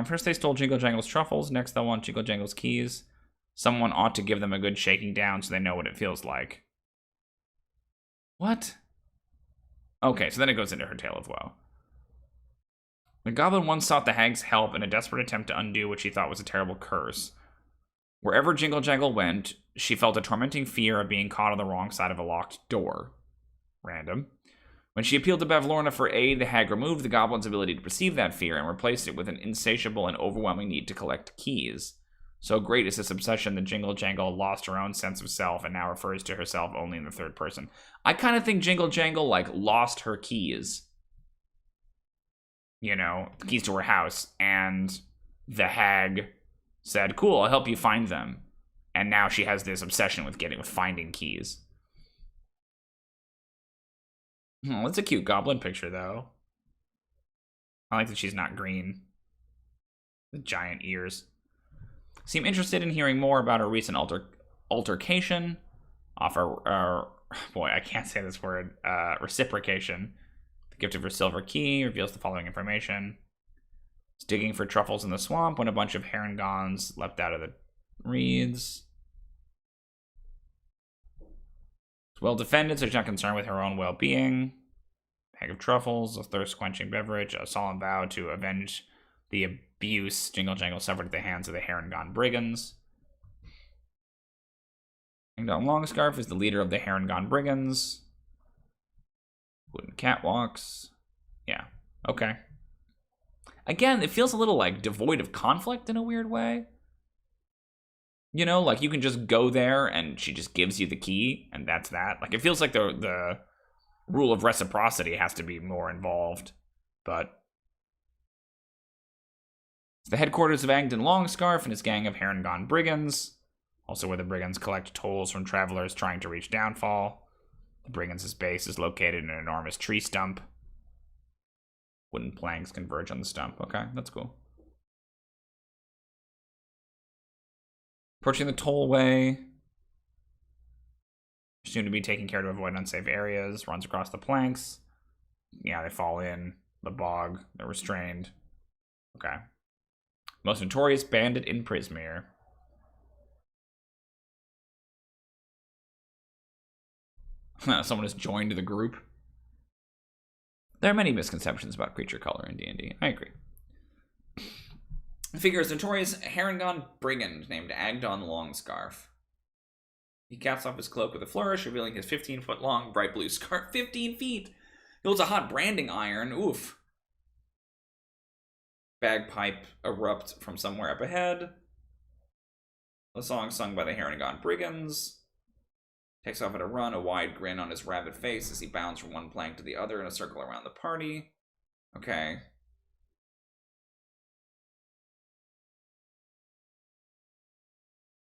First they stole Jingle Jangle's truffles. Next they'll want Jingle Jangle's keys. Someone ought to give them a good shaking down so they know what it feels like. What? Okay, so then it goes into her tale of woe. The goblin once sought the hag's help in a desperate attempt to undo what she thought was a terrible curse. Wherever Jingle Jangle went, she felt a tormenting fear of being caught on the wrong side of a locked door. Random. When she appealed to Bavlorna for aid, the hag removed the goblin's ability to perceive that fear and replaced it with an insatiable and overwhelming need to collect keys. So great is this obsession that Jingle Jangle lost her own sense of self and now refers to herself only in the third person. I kind of think Jingle Jangle, lost her keys. You know, the keys to her house. And the hag said, cool, I'll help you find them. And now she has this obsession with finding keys. That's a cute goblin picture, though. I like that she's not green. The giant ears. Seem interested in hearing more about her recent altercation. Offer, boy, I can't say this word. Reciprocation. The gift of her silver key reveals the following information. It's digging for truffles in the swamp when a bunch of herringons leapt out of the reeds. It's well defended, so she's not concerned with her own well-being. Bag of truffles, a thirst-quenching beverage, a solemn vow to avenge the abuse Jingle Jangle suffered at the hands of the Herringon brigands. Hangdown Longscarf is the leader of the Herringon brigands. Wooden catwalks. Yeah, okay. again, it feels a little like devoid of conflict in a weird way. You know, like you can just go there and she just gives you the key and that's that. Like it feels like the rule of reciprocity has to be more involved. But it's the headquarters of Agden Longscarf and his gang of Herringon brigands. Also where the brigands collect tolls from travelers trying to reach Downfall. The brigands' base is located in an enormous tree stump. Wooden planks converge on the stump. Okay, that's cool. Approaching the tollway. Soon to be taken care to avoid unsafe areas. Runs across the planks. Yeah, they fall in the bog. They're restrained. Okay. Most notorious bandit in Prismeer. Someone has joined the group. There are many misconceptions about creature color in D&D. I agree. The figure is notorious Herringon brigand named Agdon Longscarf. He casts off his cloak with a flourish, revealing his 15-foot-long bright blue scarf. 15 feet! He holds a hot branding iron. Oof. Bagpipe erupt from somewhere up ahead. The song sung by the Herringon brigands. Takes off at a run, a wide grin on his rabbit face as he bounds from one plank to the other in a circle around the party. Okay.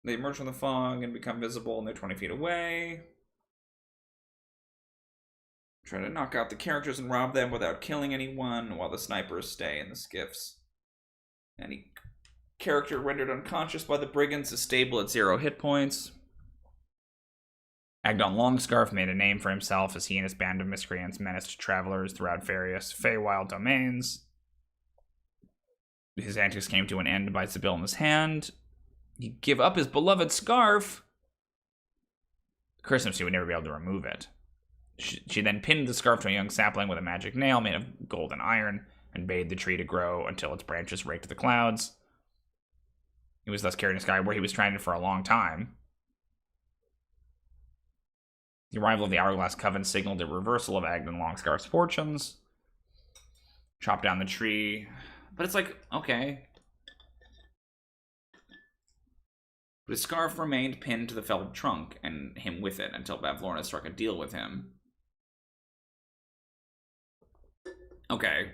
They emerge from the fog and become visible, and they're 20 feet away. Try to knock out the characters and rob them without killing anyone, while the snipers stay in the skiffs. Any character rendered unconscious by the brigands is stable at 0 hit points. Agdon Longscarf made a name for himself as he and his band of miscreants menaced travelers throughout various Feywild domains. His antics came to an end by Sibylla's hand. He'd give up his beloved scarf. Curse him, she would never be able to remove it. She then pinned the scarf to a young sapling with a magic nail made of gold and iron and bade the tree to grow until its branches raked the clouds. He was thus carried in the sky where he was stranded for a long time. The arrival of the Hourglass Coven signaled a reversal of Agdon Longscarf's fortunes. Chop down the tree. But it's like, okay. But his scarf remained pinned to the felled trunk, and him with it, until Bavlorna struck a deal with him. Okay.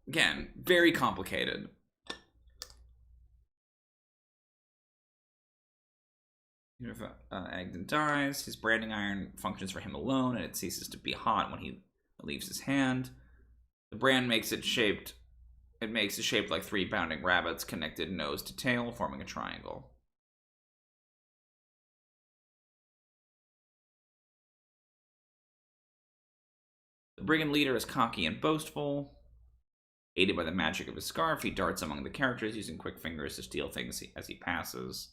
Again, very complicated. If Agdon dies, his branding iron functions for him alone, and it ceases to be hot when he leaves his hand. The brand makes it shaped. It makes it shaped like 3 bounding rabbits connected nose to tail, forming a triangle. The brigand leader is cocky and boastful. Aided by the magic of his scarf, he darts among the characters, using quick fingers to steal things as he passes.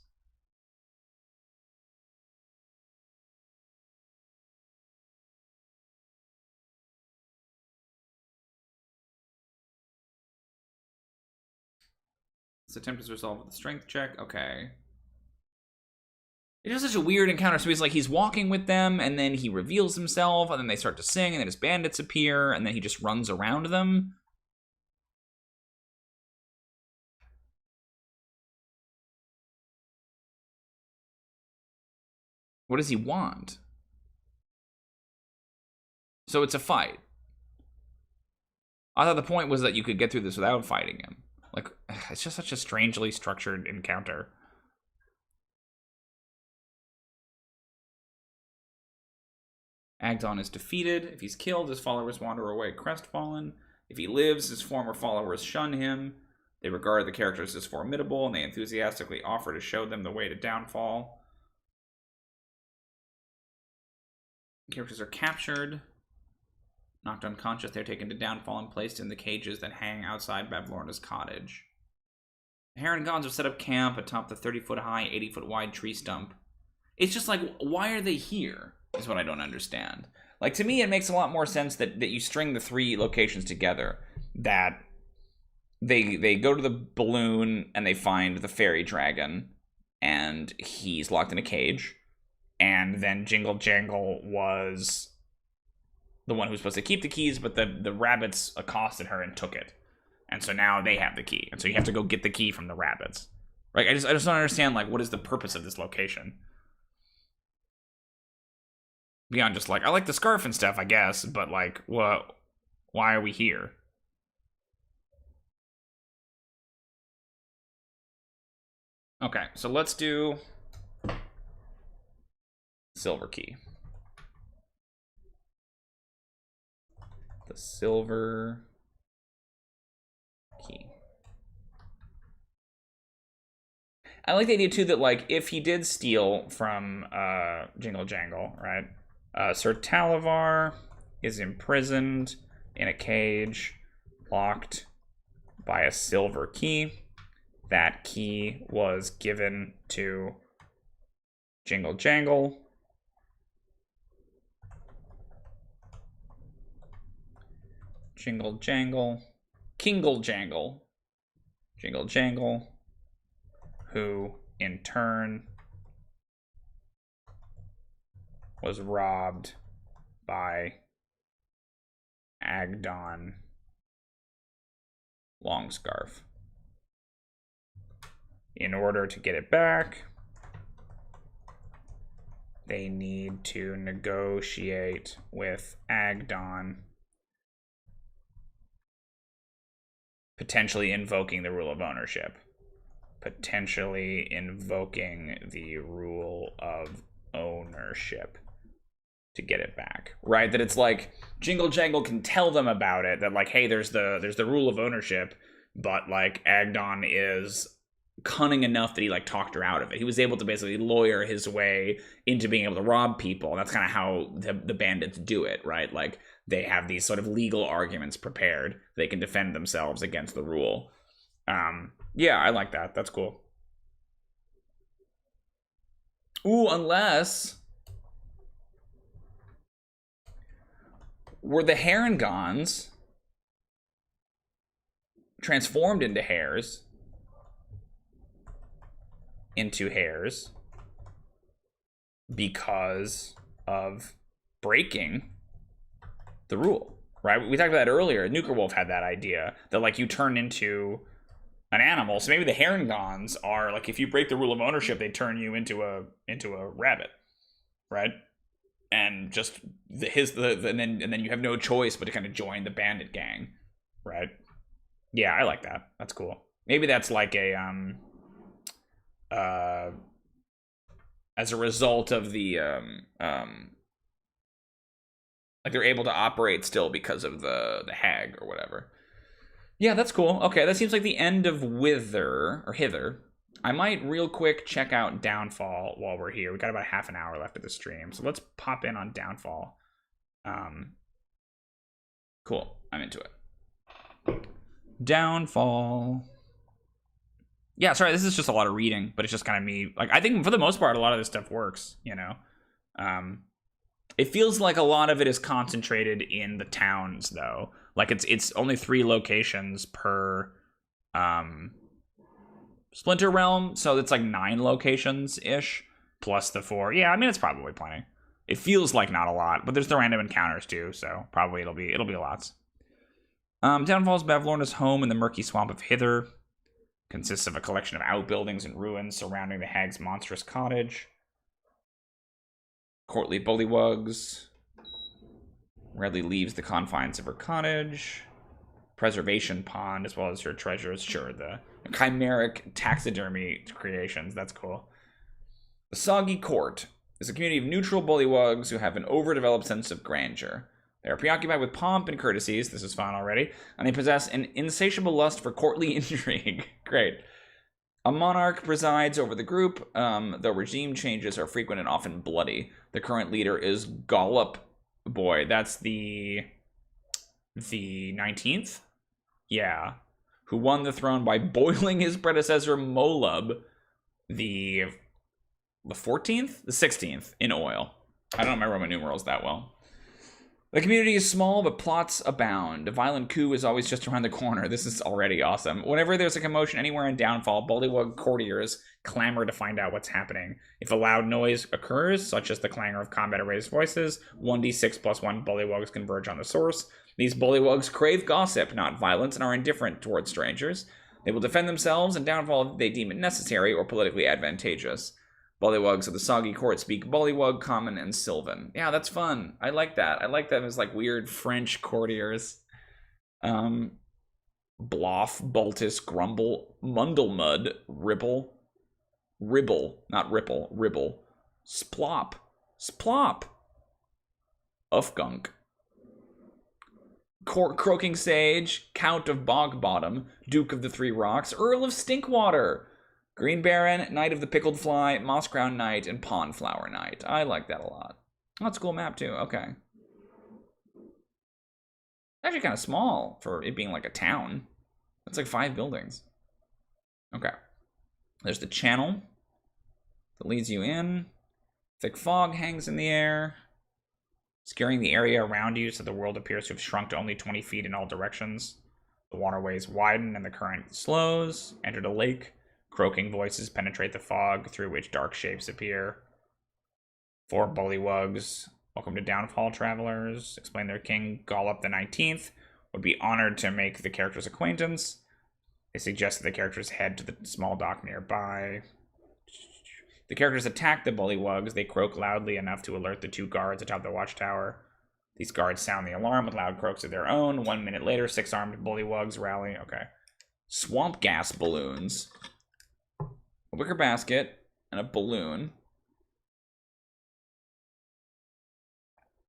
This attempt is resolved with a strength check. Okay. It is such a weird encounter. So he's walking with them, and then he reveals himself, and then they start to sing, and then his bandits appear, and then he just runs around them. What does he want? So it's a fight. I thought the point was that you could get through this without fighting him. Like, it's just such a strangely structured encounter. Agdon is defeated. If he's killed, his followers wander away crestfallen. If he lives, his former followers shun him. They regard the characters as formidable, and they enthusiastically offer to show them the way to downfall. The characters are captured. Knocked unconscious, they're taken to Downfall and placed in the cages that hang outside Bavlorna's cottage. The Herringons have set up camp atop the 30-foot-high, 80-foot-wide tree stump. It's just like, why are they here? Is what I don't understand. Like, to me, it makes a lot more sense that you string the 3 locations together. That they go to the balloon and they find the fairy dragon, and he's locked in a cage. And then Jingle Jangle was the one who was supposed to keep the keys, but the rabbits accosted her and took it. And so now they have the key. And so you have to go get the key from the rabbits. Right? I just don't understand, like, what is the purpose of this location? Beyond just, like, I like the scarf and stuff, I guess, but, like, what? Why are we here? Okay, so let's do silver key. The silver key. I like the idea too that, like, if he did steal from Jingle Jangle, right? Sir Talavar is imprisoned in a cage, locked by a silver key. That key was given to Jingle Jangle. Jingle Jangle. Kingle Jangle. Jingle Jangle. Who, in turn, was robbed by Agdon Longscarf. In order to get it back, they need to negotiate with Agdon, potentially invoking the rule of ownership. Potentially invoking the rule of ownership to get it back, right? That it's like Jingle Jangle can tell them about it, that like, hey, there's the rule of ownership, but like Agdon is cunning enough that he like talked her out of it. He was able to basically lawyer his way into being able to rob people, and that's kind of how the bandits do it, right? Like they have these sort of legal arguments prepared. They can defend themselves against the rule. Yeah, I like that. That's cool. Ooh, unless were the Herringons transformed into hares because of breaking the rule, right? We talked about that earlier. Nuker Wolf had that idea that like you turn into an animal. So maybe the Herringons are like, if you break the rule of ownership, they turn you into a rabbit, right? And just and then you have no choice but to kind of join the bandit gang, right? Yeah, I like that. That's cool. Maybe that's like a as a result of the like they're able to operate still because of the hag or whatever. Yeah, that's cool. Okay, that seems like the end of Hither. I might real quick check out Downfall while we're here. We got about half an hour left of the stream, so let's pop in on Downfall. Cool, I'm into it. Downfall. Yeah, sorry, this is just a lot of reading, but it's just kind of me. Like, I think for the most part, a lot of this stuff works, you know? It feels like a lot of it is concentrated in the towns, though. Like, it's only 3 locations per Splinter Realm, so it's like 9 locations-ish, plus the 4. Yeah, I mean, it's probably plenty. It feels like not a lot, but there's the random encounters, too, so probably it'll be lots. Downfall's Bavlorna's home in the murky swamp of Hither. Consists of a collection of outbuildings and ruins surrounding the hag's monstrous cottage. Courtly bullywugs. Rarely leaves the confines of her cottage. Preservation pond, as well as her treasures. Sure, the chimeric taxidermy creations. That's cool. The Soggy Court is a community of neutral bullywugs who have an overdeveloped sense of grandeur. They are preoccupied with pomp and courtesies, this is fun already, and they possess an insatiable lust for courtly intrigue. Great. A monarch presides over the group, though regime changes are frequent and often bloody. The current leader is Gollop Boy. That's the 19th? Yeah. Who won the throne by boiling his predecessor Molub the 14th? The 16th in oil. I don't know my Roman numerals that well. The community is small, but plots abound. A violent coup is always just around the corner. This is already awesome. Whenever there's a commotion anywhere in Downfall, Bullywug courtiers clamor to find out what's happening. If a loud noise occurs, such as the clangor of combat or raised voices, 1d6 plus 1 Bullywugs converge on the source. These Bullywugs crave gossip, not violence, and are indifferent towards strangers. They will defend themselves in Downfall if they deem it necessary or politically advantageous. Bullywugs of the Soggy Court speak Bullywug, Common, and Sylvan. Yeah, that's fun. I like that. I like them as like weird French courtiers. Bloff, Bultus, Grumble, Mundlemud, Ribble, not Ripple, Ribble, Splop, Ufgunk, Croaking Sage, Count of Bogbottom, Duke of the Three Rocks, Earl of Stinkwater, Green Baron, Knight of the Pickled Fly, Mossground Knight, and Pondflower Knight. I like that a lot. Oh, that's a cool map too. Okay. Actually kind of small for it being like a town. That's like 5 buildings. Okay. There's the channel that leads you in. Thick fog hangs in the air, scaring the area around you so the world appears to have shrunk to only 20 feet in all directions. The waterways widen and the current slows. Enter the lake. Croaking voices penetrate the fog through which dark shapes appear. 4 Bullywugs. Welcome to Downfall, travelers. Explain their king, Gollop the 19th, would be honored to make the character's acquaintance. They suggest that the characters head to the small dock nearby. The characters attack the Bullywugs. They croak loudly enough to alert the 2 guards atop the watchtower. These guards sound the alarm with loud croaks of their own. 1 minute later, 6 armed Bullywugs rally. Okay. Swamp gas balloons. A wicker basket, and a balloon.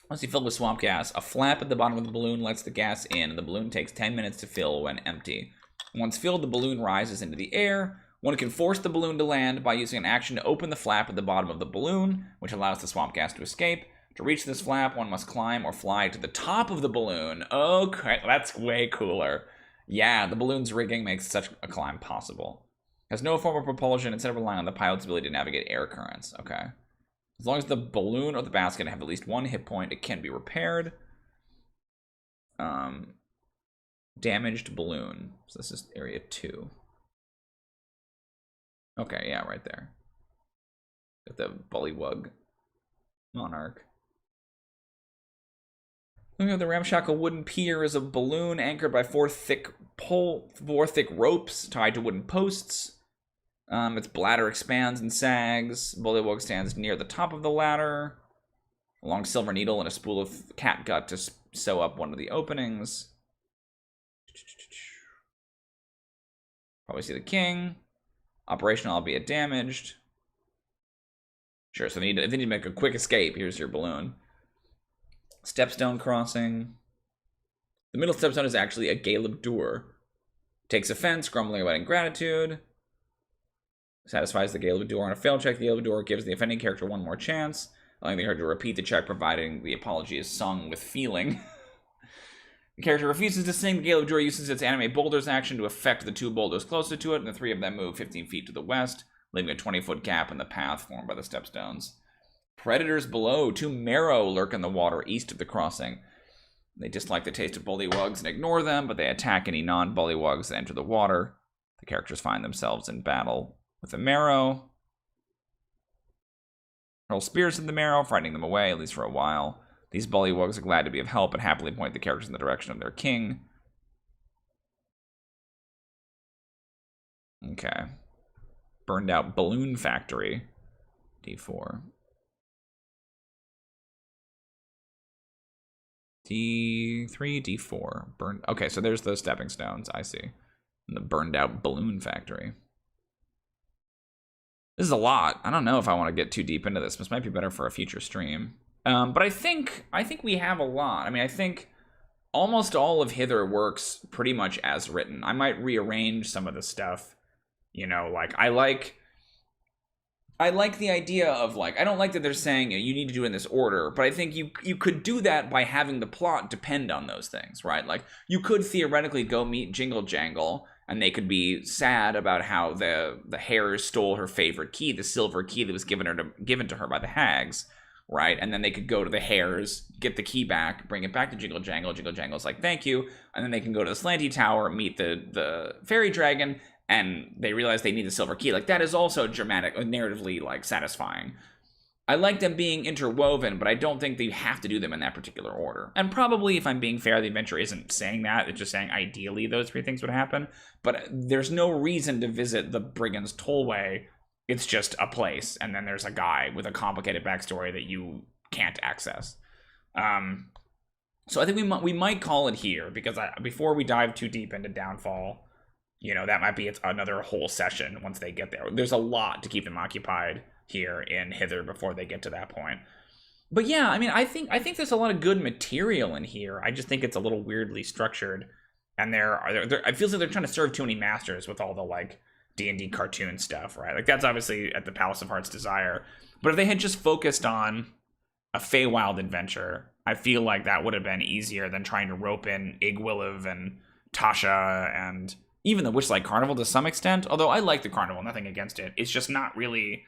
Once you fill with swamp gas, a flap at the bottom of the balloon lets the gas in, and the balloon takes 10 minutes to fill when empty. Once filled, the balloon rises into the air. One can force the balloon to land by using an action to open the flap at the bottom of the balloon, which allows the swamp gas to escape. To reach this flap, one must climb or fly to the top of the balloon. Okay, that's way cooler. Yeah, the balloon's rigging makes such a climb possible. Has no form of propulsion instead of relying on the pilot's ability to navigate air currents. Okay. As long as the balloon or the basket have at least 1 hit point, it can be repaired. Damaged balloon. So this is area 2. Okay, yeah, right there. Got the Bullywug Monarch. Looking at the ramshackle wooden pier is a balloon anchored by 4 thick ropes tied to wooden posts. Its bladder expands and sags. Bullywug stands near the top of the ladder. A long silver needle and a spool of catgut to sew up one of the openings. Probably see the king. Operational, albeit damaged. Sure, so if they need to make a quick escape, here's your balloon. Stepstone crossing. The middle stepstone is actually a Galeb door. Takes offense, grumbling about ingratitude. Satisfies the Galeb door on a failed check. The Galeb door gives the offending character 1 more chance, allowing the character to repeat the check, providing the apology is sung with feeling. The character refuses to sing. The Galeb door uses its animate boulders action to affect the 2 boulders closer to it, and the 3 of them move 15 feet to the west, leaving a 20-foot gap in the path formed by the stepstones. Predators below. 2 marrow lurk in the water east of the crossing. They dislike the taste of Bullywugs and ignore them, but they attack any non-Bullywugs that enter the water. The characters find themselves in battle with the marrow. Hurl spears at the marrow, frightening them away, at least for a while. These Bullywugs are glad to be of help and happily point the characters in the direction of their king. Okay. Burned out balloon factory. D4. D3, D4. Burned. Okay, so there's the stepping stones. I see. And the burned out balloon factory. This is a lot. I don't know if I want to get too deep into this. This might be better for a future stream. But I think we have a lot. I mean, I think almost all of Hither works pretty much as written. I might rearrange some of the stuff. You know, like I like the idea of like, I don't like that they're saying you need to do it in this order, but I think you could do that by having the plot depend on those things, right? Like you could theoretically go meet Jingle Jangle and they could be sad about how the hares stole her favorite key, the silver key that was given to her by the hags. right? And then they could go to the hares, get the key back, bring it back to Jingle Jangle. Jingle Jangle's like, thank you. And then they can go to the Slanty Tower, meet the fairy dragon, and they realize they need the silver key. Like, that is also dramatic, narratively, like, satisfying. I like them being interwoven, but I don't think they have to do them in that particular order. And probably, if I'm being fair, the adventure isn't saying that. It's just saying ideally those three things would happen. But there's no reason to visit the Brigand's Tollway. It's just a place, and then there's a guy with a complicated backstory that you can't access. So I think we might call it here, because before we dive too deep into Downfall, you know, that might be another whole session once they get there. There's a lot to keep them occupied here in Hither before they get to that point. But yeah, I mean, I think there's a lot of good material in here. I just think it's a little weirdly structured, and I feel like they're trying to serve too many masters with all the like D&D cartoon stuff, right? Like, that's obviously at the Palace of Heart's Desire. But if they had just focused on a Feywild adventure, I feel like that would have been easier than trying to rope in Igwilliv and Tasha and even the Witchlight Carnival to some extent. Although I like the Carnival, nothing against it. It's just not really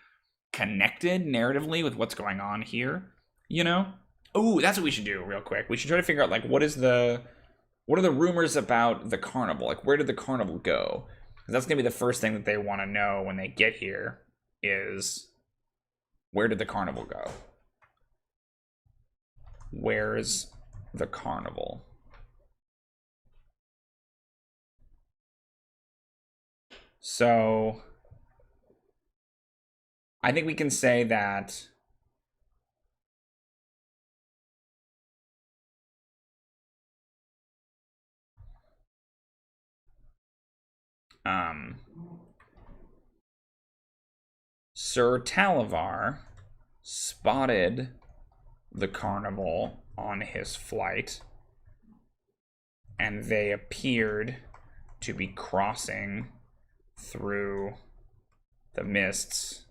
connected narratively with what's going on here, you know? Ooh, that's what we should do real quick. We should try to figure out, like, what are the rumors about the Carnival? Like, where did the Carnival go? That's going to be the first thing that they want to know when they get here is, where did the Carnival go? Where's the Carnival? So I think we can say that Sir Talavar spotted the Carnival on his flight, and they appeared to be crossing through the mists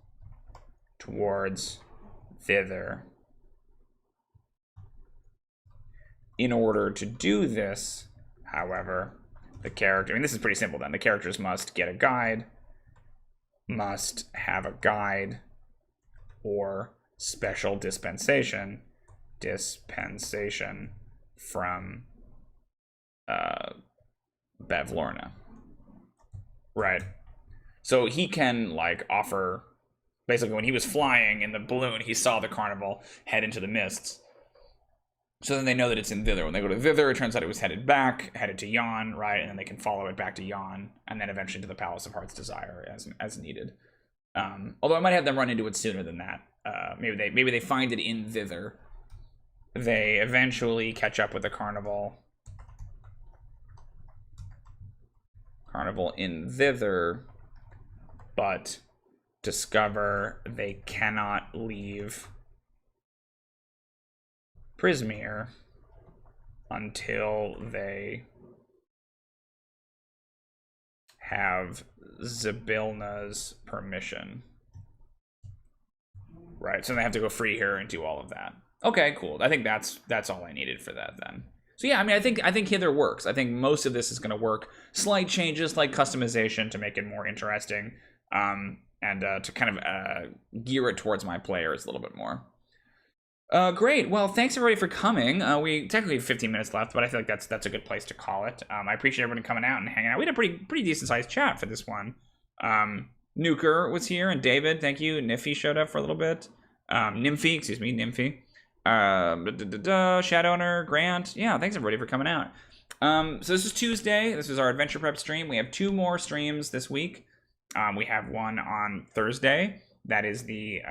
towards thither. In order to do this, however, the character, I mean, this is pretty simple then. The characters must get a guide, must have a guide, or special dispensation from Bavlorna. Right. So he can, like, offer, basically when he was flying in the balloon, he saw the Carnival head into the mists. So then they know that it's in thither. When they go to thither, it turns out it was headed to Yon, right? And then they can follow it back to Yon, and then eventually to the Palace of Heart's Desire as needed. Although I might have them run into it sooner than that. Maybe they find it in thither. They eventually catch up with the Carnival in thither, but discover they cannot leave Prismeer until they have Zybilna's permission. Right, so they have to go free her and do all of that. Okay, cool. I think that's all I needed for that then. So yeah, I mean, I think Hither works. I think most of this is going to work. Slight changes like customization to make it more interesting, and to kind of gear it towards my players a little bit more. Great. Well, thanks everybody for coming. We technically have 15 minutes left, but I feel like that's a good place to call it. I appreciate everybody coming out and hanging out. We had a pretty decent sized chat for this one. Nuker was here, and David, thank you. Niffy showed up for a little bit. Nymphy. Shadowner, Grant. Yeah, thanks everybody for coming out. So this is Tuesday. This is our adventure prep stream. We have 2 more streams this week. We have one on Thursday. That is the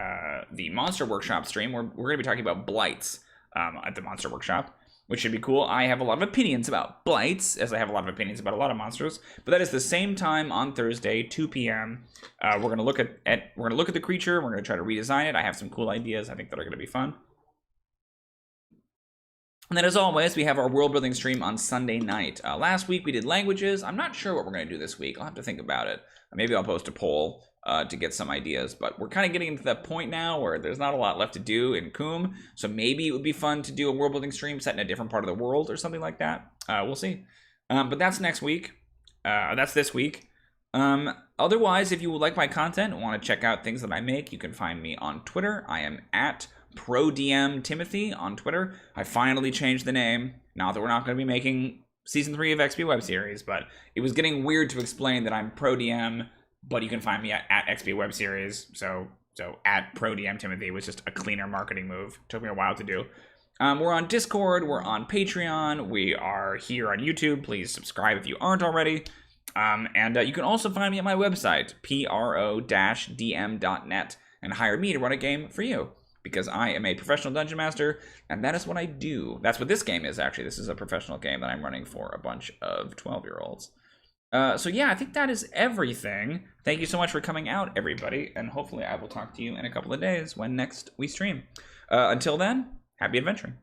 Monster Workshop stream. We're going to be talking about blights at the Monster Workshop, which should be cool. I have a lot of opinions about blights, as I have a lot of opinions about a lot of monsters. But that is the same time on Thursday, 2 p.m. We're going to look at the creature. We're going to try to redesign it. I have some cool ideas I think that are going to be fun. And then, as always, we have our world building stream on Sunday night. Last week we did languages. I'm not sure what we're going to do this week. I'll have to think about it. Maybe I'll post a poll to get some ideas. But we're kind of getting to that point now where there's not a lot left to do in Coom. So maybe it would be fun to do a world building stream set in a different part of the world or something like that. We'll see. But that's next week. That's this week. Otherwise, if you would like my content and want to check out things that I make, you can find me on Twitter. I am at ProDM Timothy on Twitter. I finally changed the name. Not that we're not going to be making Season 3 of XP Web Series, but it was getting weird to explain that I'm ProDM, but you can find me at XP Web Series. So at ProDM Timothy was just a cleaner marketing move. Took me a while to do. We're on Discord. We're on Patreon. We are here on YouTube. Please subscribe if you aren't already. And you can also find me at my website, pro-dm.net, and hire me to run a game for you, because I am a professional dungeon master, and that is what I do. That's what this game is, actually. This is a professional game that I'm running for a bunch of 12-year-olds. So yeah, I think that is everything. Thank you so much for coming out, everybody, and hopefully I will talk to you in a couple of days when next we stream. Until then, happy adventuring.